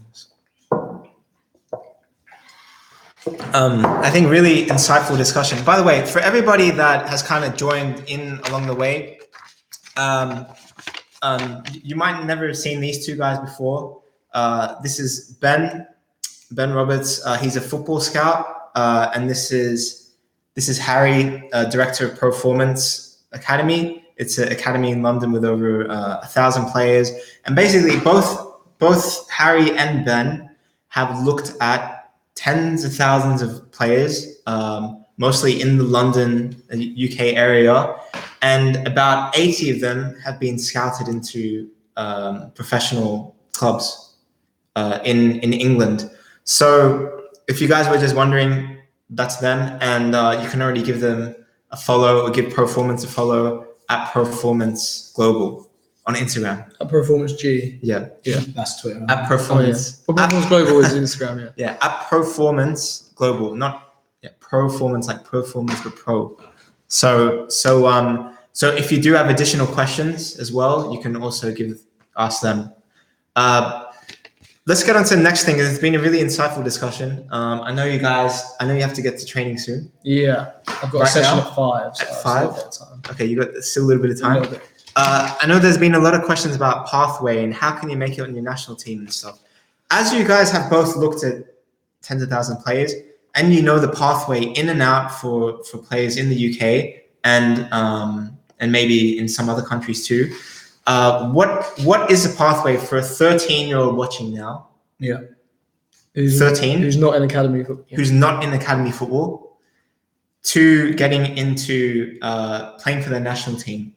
I think really insightful discussion. By the way, for everybody that has kind of joined in along the way, you might never have seen these two guys before. This is Ben Roberts. He's a football scout, and this is Harry, director of Proformance Academy. It's an academy in London with over 1,000 players, and basically both Harry and Ben have looked at tens of thousands of players, mostly in the London, UK area, and about 80 of them have been scouted into professional clubs in England. So if you guys were just wondering, that's them, and you can already give them a follow or give Proformance a follow at Proformance Global on Instagram. At Proformance G. Yeah. That's Twitter. At Proformance. Oh, yeah. Proformance Global is Instagram, Yeah, at Proformance Global, not Proformance like Proformance but Pro. So if you do have additional questions as well, you can also ask them. Let's get on to the next thing. It's been a really insightful discussion. I know you have to get to training soon. Yeah, I've got a session at 5. So at 5? Okay, you got still a little bit of A time. little bit. I know there's been a lot of questions about pathway and how can you make it on your national team and stuff. As you guys have both looked at tens of thousands of players, and you know the pathway in and out for players in the UK and maybe in some other countries too. What is the pathway for a 13-year-old watching now? Yeah. 13, who's not in academy football. who's not in academy football, to getting into playing for their national team?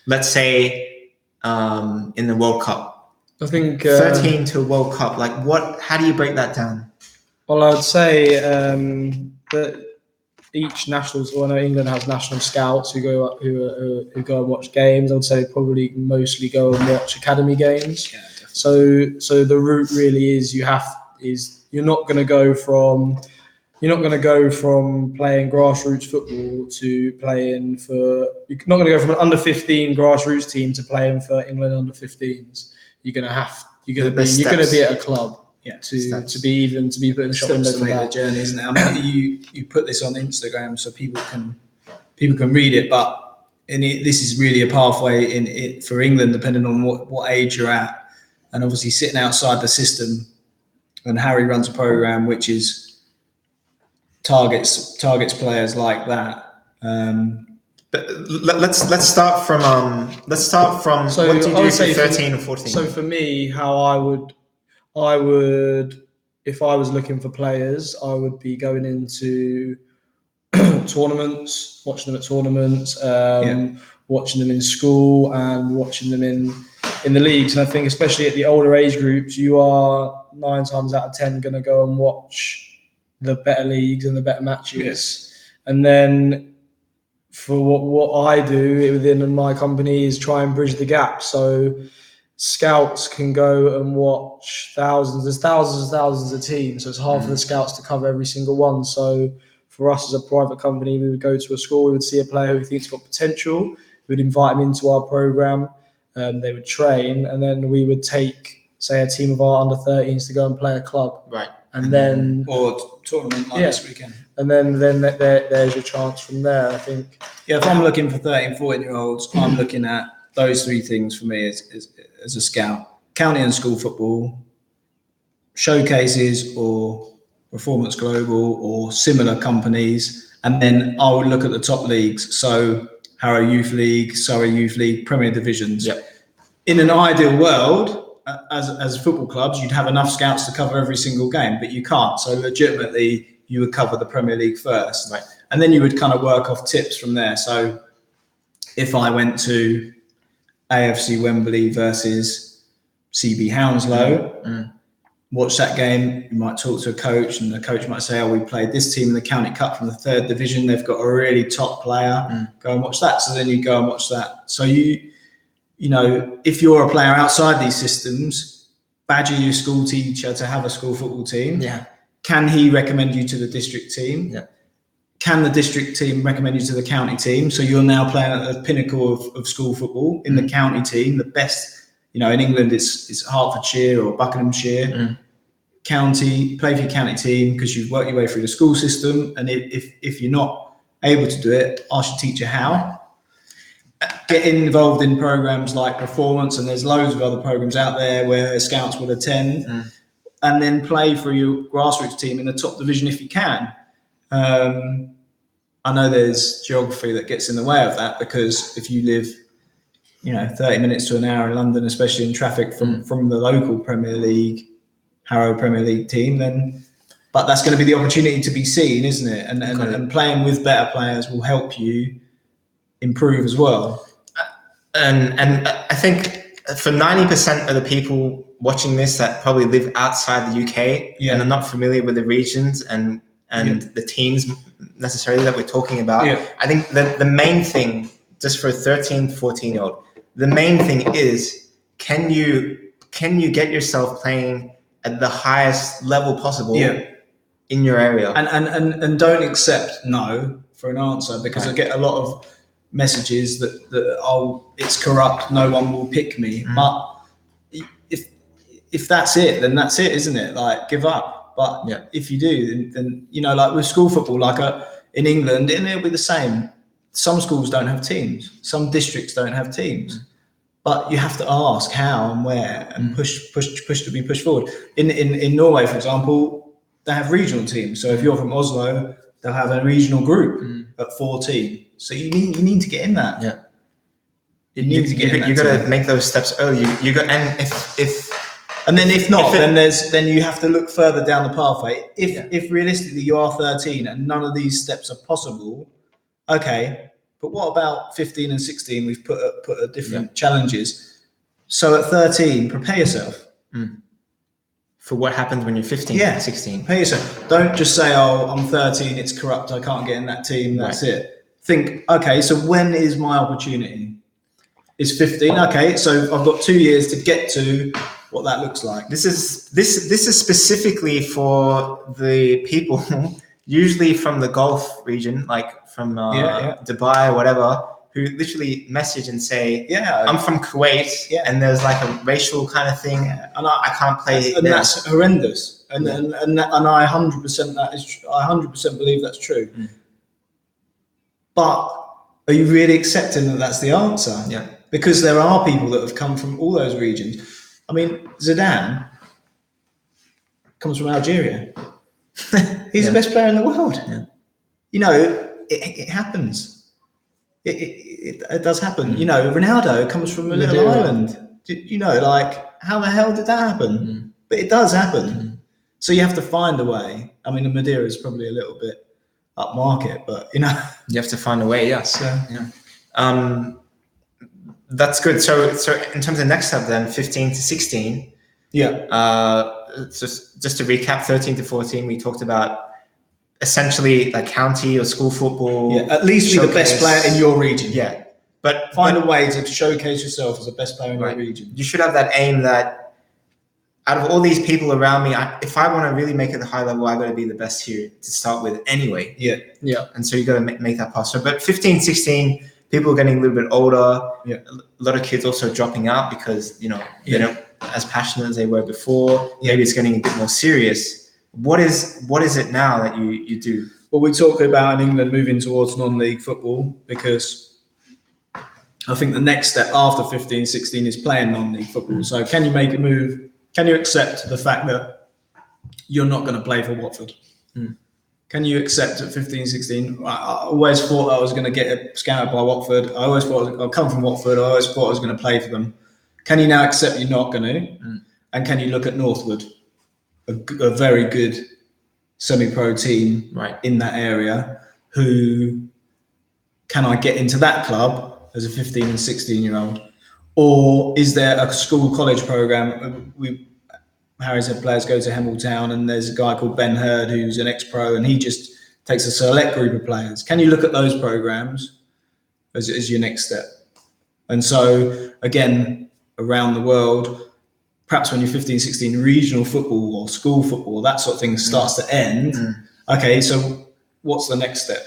Let's say in the World Cup. I think 13 to a World Cup. Like what? How do you break that down? Well, I would say that each nationals. Well, I know England has national scouts who go and watch games. I would say probably mostly go and watch academy games. Yeah, definitely. So the route really is you're not going to go from playing grassroots football to playing for. You're not going to go from an under 15 grassroots team to playing for England under 15s. You're going to be at a club. Yeah, to be put in the shop window steps for to make the that. journey, isn't it? I mean, you put this on Instagram so people can read it, but this is really a pathway in it for England, depending on what age you're at, and obviously sitting outside the system. And Harry runs a program which is targets players like that. But let's start from So what do you I do would for say 13 or 14? So for me, how I would, if I was looking for players, I would be going into tournaments, watching them at tournaments, watching them in school, and watching them in the leagues. And I think especially at the older age groups, you are 9 times out of 10 going to go and watch the better leagues and the better matches. Yes. And then for what I do within my company is try and bridge the gap. So scouts can go and watch thousands of teams. So it's hard for the scouts to cover every single one. So for us as a private company, we would go to a school, we would see a player who we think's got potential, we would invite him into our program, they would train, and then we would take, say, a team of our under 13s to go and play a club. Right. And then Or tournament like this weekend. And then there's your chance from there, I think. Yeah, if I'm looking for 13, 14-year-olds, I'm looking at those 3 things for me as a scout. County and school football, showcases or Proformance Global or similar companies. And then I would look at the top leagues. So Harrow Youth League, Surrey Youth League, Premier Divisions. Yep. In an ideal world, as football clubs, you'd have enough scouts to cover every single game, but you can't. So legitimately, you would cover the Premier League first. Right. And then you would kind of work off tips from there. So if I went to AFC Wembley versus CB Hounslow, watch that game, you might talk to a coach, and the coach might say, we played this team in the County Cup from the 3rd Division. They've got a really top player. Go and watch that. So then you go and watch that. So you know, if you're a player outside these systems, badger your school teacher to have a school football team. Yeah. Can he recommend you to the district team? Yeah. Can the district team recommend you to the county team? So you're now playing at the pinnacle of school football in the county team, the best, you know, in England it's Hertfordshire or Buckinghamshire. County, play for your county team because you've worked your way through the school system. And if you're not able to do it, I should teach you how. Get involved in programs like Proformance, and there's loads of other programs out there where scouts will attend, and then play for your grassroots team in the top division if you can. I know there's geography that gets in the way of that, because if you live, 30 minutes to an hour in London, especially in traffic from the local Premier League, Harrow Premier League team, but that's going to be the opportunity to be seen, isn't it? And playing with better players will help you improve as well. And I think for 90% of the people watching this that probably live outside the UK and are not familiar with the regions and the teams necessarily that we're talking about, I think the main thing, just for a 13, 14-year-old, the main thing is, can you get yourself playing at the highest level possible in your area? And don't accept no for an answer, because I get a lot of messages that it's corrupt, no one will pick me. But if that's it, then that's it, isn't it? Like, give up. But if you do, then like with school football, like in England, and it'll be the same. some schools don't have teams, some districts don't have teams, but you have to ask how and where and push to be pushed forward. In Norway, for example, they have regional teams. So if you're from Oslo, they'll have a regional group at 14. So you need to get in that. Yeah. You need to get in that. You got to make those steps early. You got, and if not, then you have to look further down the pathway. If realistically you are 13 and none of these steps are possible, okay. But what about 15 and 16? We've put a different challenges. So at 13, prepare yourself for what happens when you're 15, 16. Prepare yourself. Don't just say, "Oh, I'm 13. It's corrupt. I can't get in that team. That's it." Think, okay. So when is my opportunity? It's 15. Okay, so I've got 2 years to get to what that looks like. This is specifically for the people, usually from the Gulf region, like from Dubai or whatever, who literally message and say, I'm from Kuwait, and there's like a racial kind of thing, and I can't play. And that's horrendous. And I 100% I 100% believe that's true. But are you really accepting that that's the answer? Yeah. Because there are people that have come from all those regions. I mean, Zidane comes from Algeria. He's the best player in the world. Yeah. You know, it happens. It does happen. You know, Ronaldo comes from a little island. You know, like, how the hell did that happen? But it does happen. So you have to find a way. I mean, the Madeira is probably a little bit upmarket, but, you know. You have to find a way, yes. That's good. So in terms of next step then, 15 to 16. Just to recap, 13 to 14, we talked about essentially like county or school football. At least be the best player in your region. But find a way to showcase yourself as the best player in your region. You should have that aim that out of all these people around me, if I want to really make it the high level, I got to be the best here to start with anyway. And so you got to make that pass. So, but 15, 16, people are getting a little bit older. A lot of kids also dropping out because, you know, they don't as passionate as they were before. Maybe it's getting a bit more serious. What is it now that you do? Well, we talk about in England moving towards non-league football because I think the next step after 15, 16 is playing non-league football. So can you make a move? Can you accept the fact that you're not going to play for Watford? Can you accept at 15, 16? I always thought I was going to get scouted by Watford. I always thought I'll come from Watford. I always thought I was going to play for them. Can you now accept you're not going to? And can you look at Northwood, a very good semi-pro team in that area? Who can I get into that club as a 15 and 16-year-old? Or is there a school college program? Harry said players go to Hemel Town, and there's a guy called Ben Hurd who's an ex-pro, and he just takes a select group of players. Can you look at those programs as your next step? And so, again, around the world, perhaps when you're 15, 16, regional football or school football, that sort of thing starts to end. Okay, so what's the next step?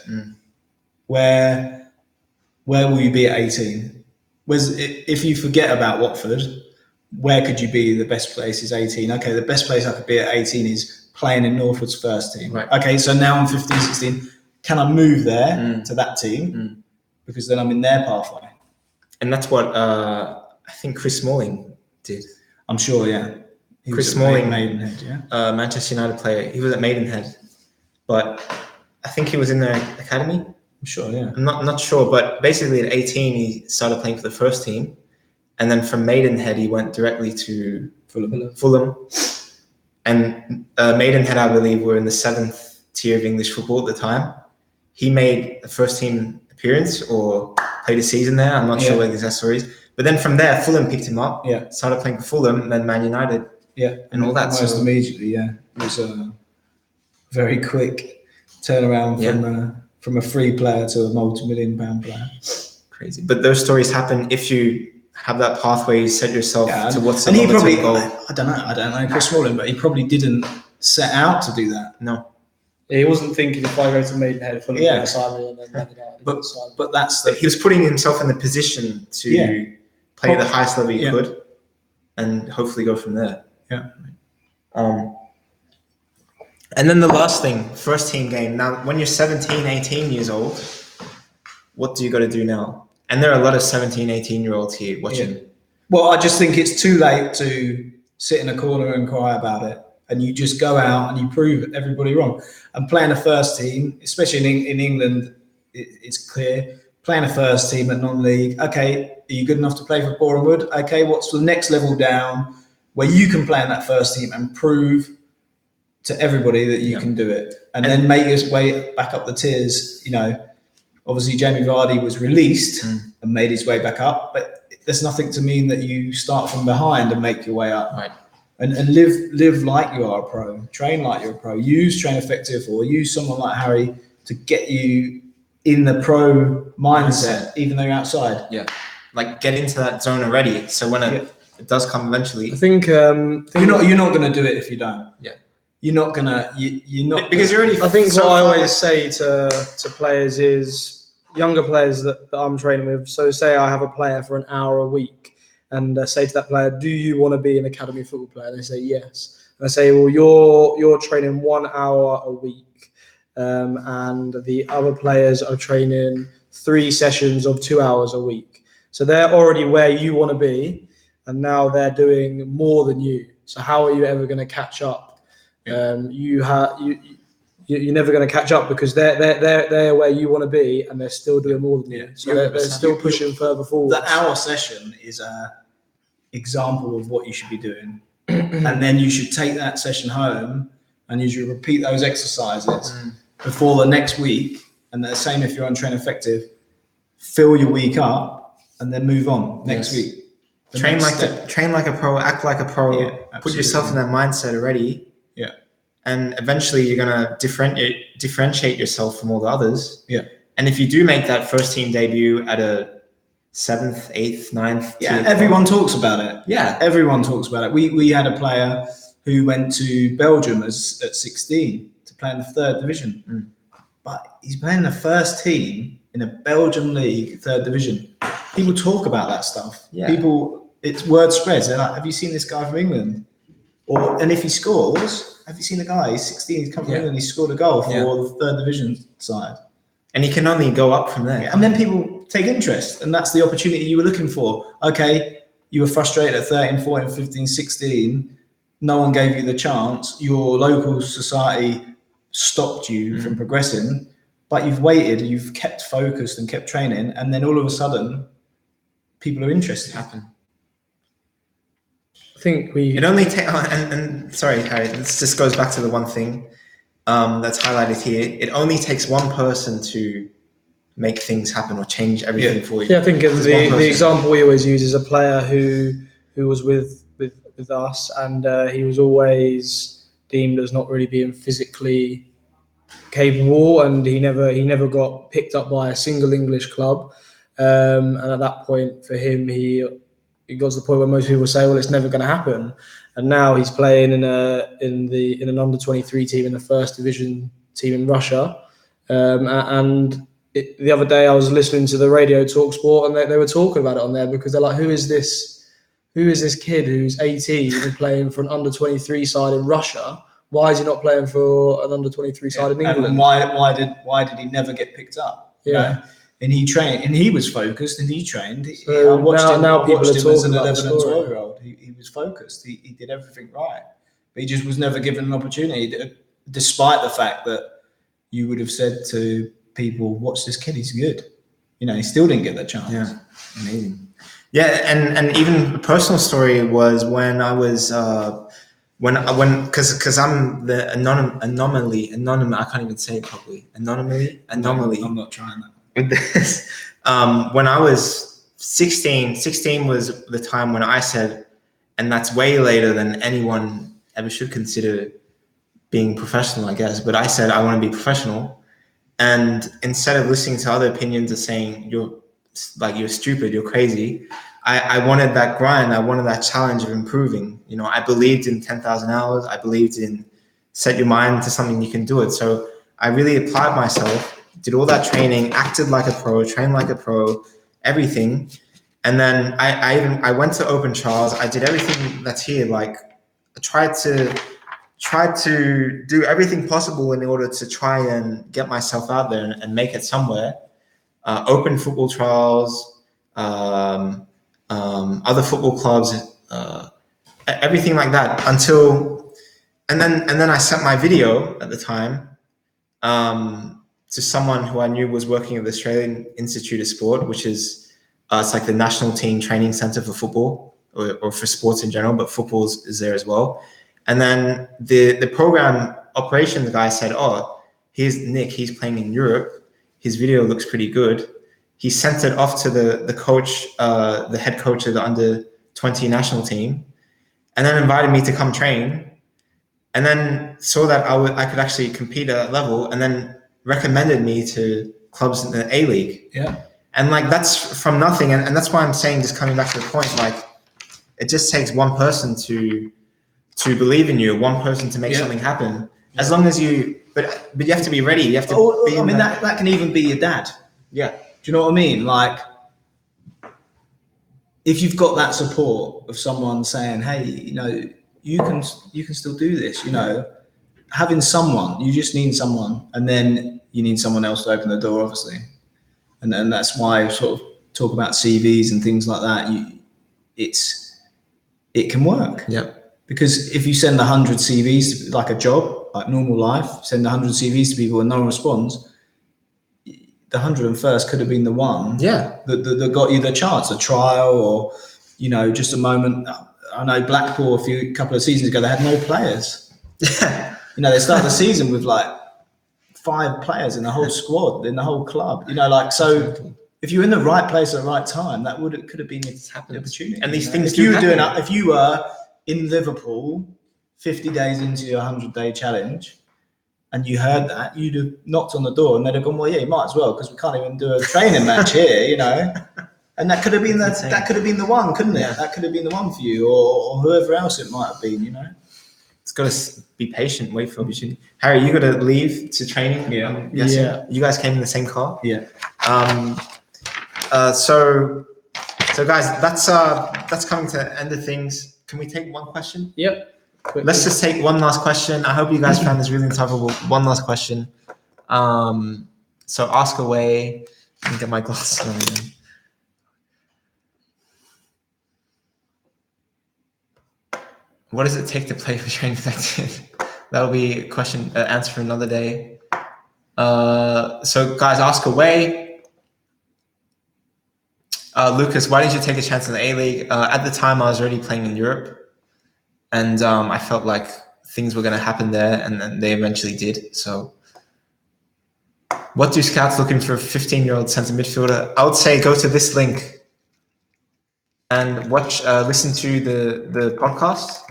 Where will you be at 18? If you forget about Watford, where could you be? The best place is 18. Okay, the best place I could be at 18 is playing in Northwood's first team. Okay, so now I'm 15, 16. Can I move there to that team? Because then I'm in their pathway. And that's what I think Chris Smalling did. I'm sure, Chris Smalling, Maidenhead, Manchester United player. He was at Maidenhead, but I think he was in their academy. I'm sure, I'm not sure, but basically at 18 he started playing for the first team, and then from Maidenhead he went directly to Fulham. And Maidenhead, I believe, were in the 7th tier of English football at the time. He made the first team appearance or played a season there. I'm not sure where the exact story is. But then from there, Fulham picked him up, started playing for Fulham, and then Man United, and all that. Almost immediately, It was a very quick turnaround from a free player to a multi-million-pound player. Crazy. But those stories happen if you have that pathway, you set yourself to what's the long-term goal. I don't know Chris Smalling, but he probably didn't set out to do that. No. He wasn't thinking if I go to Maidenhead, Fulham beside me, and then Man United. But that's he was putting himself in the position to play at the highest level he could, and hopefully go from there. And then the last thing, first team game. Now, when you're 17, 18 years old, what do you got to do now? And there are a lot of 17, 18-year-olds here watching. Yeah. Well, I just think it's too late to sit in a corner and cry about it. And you just go out and you prove everybody wrong. And playing a first team, especially in England, it's clear. Playing a first team at non-league, okay, are you good enough to play for Boreham Wood? Okay, what's the next level down where you can play in that first team and prove to everybody that you can do it, and then make his way back up the tiers. You know, obviously Jamie Vardy was released and made his way back up, but there's nothing to mean that you start from behind and make your way up. Right. And live like you are a pro, train like you're a pro, use Train Effective or use someone like Harry to get you in the pro mindset, even though you're outside. Yeah, like get into that zone already. So when it does come eventually, I think you're not going to do it if you don't. Yeah. You're not gonna. You're not because you're already. I think so what I far- always say to players is younger players that I'm training with. So say I have a player for an hour a week, and say to that player, "Do you want to be an academy football player?" They say yes. And I say, "Well, you're training 1 hour a week, and the other players are training 3 sessions of 2 hours a week. So they're already where you want to be, and now they're doing more than you. So how are you ever going to catch up?" You're never going to catch up because they're where you want to be and they're still doing more than you. So they're still pushing further forward. The hour session is a example of what you should be doing, and then you should take that session home and you should repeat those exercises before the next week. And the same if you're on Train Effective, fill your week up and then move on next week. Train like a pro, act like a pro, put yourself in that mindset already. Yeah. And eventually you're going to differentiate yourself from all the others. Yeah. And if you do make that first team debut at a 7th, 8th, 9th. Yeah, everyone talks about it. Yeah. Everyone talks about it. We had a player who went to Belgium at 16 to play in the 3rd division. But he's playing the first team in a Belgian league, 3rd division. People talk about that stuff. Yeah. It's word spreads. They're like, have you seen this guy from England? And if he scores, have you seen the guy? He's 16, he's come from England, he scored a goal for the 3rd division side. And he can only go up from there. Yeah, and then people take interest, and that's the opportunity you were looking for. Okay, you were frustrated at 13, 14, 15, 16. No one gave you the chance. Your local society stopped you from progressing, but you've waited, you've kept focused and kept training, and then all of a sudden, people are interested. I think it only takes, and sorry, Harry, this just goes back to the one thing that's highlighted here. It only takes one person to make things happen or change everything for you. Yeah, I think the example we always use is a player who was with us, and he was always deemed as not really being physically capable, and he never got picked up by a single English club. And at that point, for him, it got to the point where most people say, well, it's never going to happen. And now he's playing in an under-23 team in the 1st division team in Russia. The other day I was listening to the radio Talk Sport, and they were talking about it on there because they're like, who is this kid who's 18 and playing for an under-23 side in Russia? Why is he not playing for an under-23 side in England? And why did he never get picked up? Yeah. You know? And he trained, and he was focused, and he trained. So I watched him as an 11 about and the story. 12-year-old. He was focused. He did everything right. But he just was never given an opportunity, despite the fact that you would have said to people, watch this kid, he's good. You know, he still didn't get that chance. Yeah, amazing. Yeah, and even a personal story was when I was because I'm the anomaly. I can't even say it properly. Anomaly. I'm not trying that. With this, when I was 16 was the time when I said, and that's way later than anyone ever should consider being professional, I guess. But I said I want to be professional, and instead of listening to other opinions of saying you're stupid, you're crazy, I wanted that grind. I wanted that challenge of improving. You know, I believed in 10,000 hours. I believed in set your mind to something, you can do it. So I really applied myself, did all that training, acted like a pro, trained like a pro, everything. And then I went to open trials. I did everything that's here. Like I tried to do everything possible in order to try and get myself out there and make it somewhere. open football trials, other football clubs, everything like that and then I sent my video at the time to someone who I knew was working at the Australian Institute of Sport, which is it's like the national team training center for football or for sports in general, but football is there as well. And then the program operations guy said, "Oh, here's Nick. He's playing in Europe. His video looks pretty good." He sent it off to the coach, the head coach of the under-20 national team, and then invited me to come train. And then saw that I could actually compete at that level, and then recommended me to clubs in the A-League. Yeah. And like that's from nothing, and that's why I'm saying, just coming back to the point, like it just takes one person to believe in you, one person to make something happen. As long as you, but you have to be ready. You have to. I mean, that can even be your dad. Yeah. Do you know what I mean? Like, if you've got that support of someone saying, "Hey, you know, you can still do this," you know, having someone, you just need someone, and then you need someone else to open the door, obviously. And then that's why I sort of talk about CVs and things like that. It can work. Yeah. Because if you send 100 CVs, like a job, like normal life, send 100 CVs to people and no one responds, the 101st could have been the one that got you the chance, a trial, or, you know, just a moment. I know Blackpool a couple of seasons ago, they had no players. You know, they started the season with like 5 players in the whole squad, in the whole club. You know, like, so if you're in the right place at the right time, could have been the opportunity. And these things if you were in Liverpool 50 days into your 100-day challenge and you heard that, you'd have knocked on the door and they'd have gone, "Well, yeah, you might as well, because we can't even do a training match here," you know. And that could have been the one, couldn't it? Yeah. That could have been the one for you, or whoever else it might have been, you know. It's got to be patient, wait for opportunity. Harry, you got to leave to training. Yeah. Yeah. You guys came in the same car. Yeah. So guys, that's coming to the end of things. Can we take one question? Yep. Let's just take one last question. I hope you guys found this really insightful. One last question. So ask away. Let me get my glasses on. What does it take to play for Training Effective? That'll be a question, answer for another day. So guys, ask away. Lucas, why did you take a chance in the A-League? At the time, I was already playing in Europe, and I felt like things were going to happen there, and then they eventually did. So what do scouts looking for a 15-year-old centre midfielder? I would say go to this link and listen to the podcast.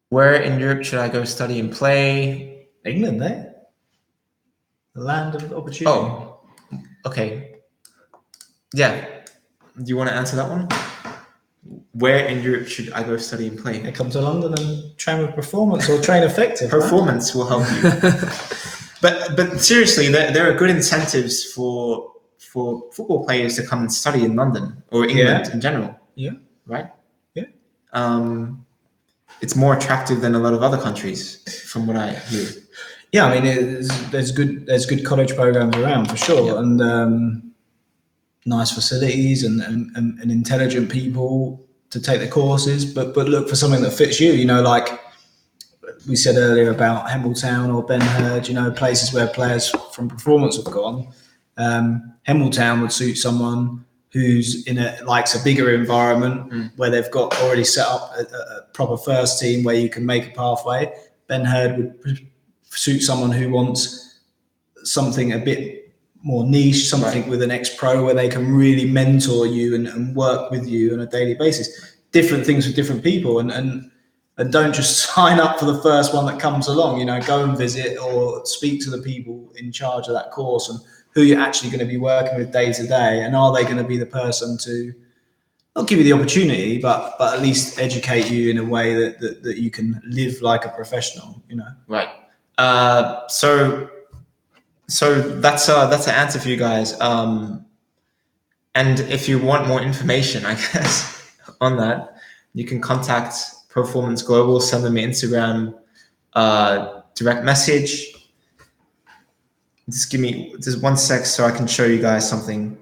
Where in Europe should I go study and play? England, eh? The land of opportunity. Oh, okay. Yeah. Do you want to answer that one? Where in Europe should I go study and play? They come to London and train with Performance or Train Effective. Performance will help you. But seriously, there are good incentives for football players to come and study in London or England in general. Yeah. Right? Yeah. It's more attractive than a lot of other countries, from what I hear. Yeah, I mean, there's good college programs around for sure, and nice facilities and intelligent people to take the courses. But look for something that fits you. You know, like we said earlier about Hemel or Ben Hurd. You know, places where players from Performance have gone. Hemel would suit someone who's likes a bigger environment where they've got already set up a proper first team where you can make a pathway. Ben Hurd would suit someone who wants something a bit more niche, something with an ex-pro where they can really mentor you and work with you on a daily basis. Different things for different people, and don't just sign up for the first one that comes along. You know, go and visit or speak to the people in charge of that course and who you're actually going to be working with day to day, and are they going to be the person to not give you the opportunity, but at least educate you in a way that you can live like a professional. You know, right. So that's an answer for you guys. And if you want more information, I guess, on that, you can contact Proformance Global, send them an Instagram direct message. Just give me just 1 sec so I can show you guys something.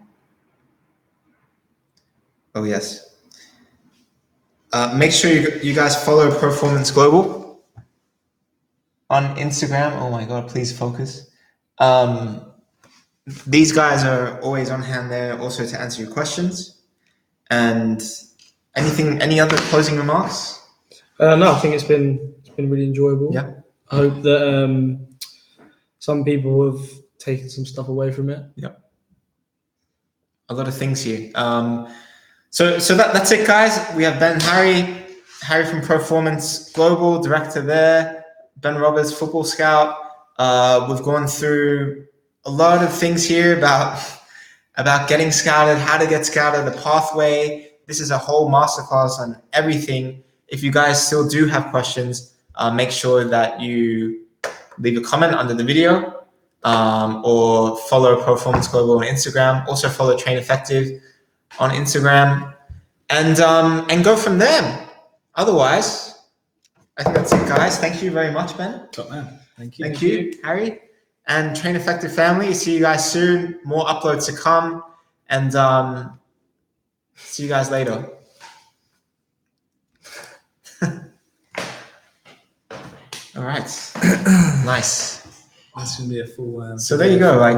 Oh, yes. Make sure you guys follow Proformance Global on Instagram. Oh my God, please focus. These guys are always on hand there also to answer your questions. And any other closing remarks? No, I think it's been really enjoyable. Yeah. I hope that some people have taken some stuff away from it. Yeah. A lot of things here. So that's it, guys. We have Ben Harry from Proformance Global, director there. Ben Roberts, football scout. We've gone through a lot of things here about getting scouted, how to get scouted, the pathway. This is a whole masterclass on everything. If you guys still do have questions, make sure that you leave a comment under the video, or follow Proformance Global on Instagram. Also follow Train Effective on Instagram, and go from there. Otherwise, I think that's it, guys. Thank you very much, Ben. Top man. Thank you. Thank you, Harry. And Train Effective family. See you guys soon. More uploads to come. And see you guys later. All right. Nice. That's gonna be a full. So there you go. Like.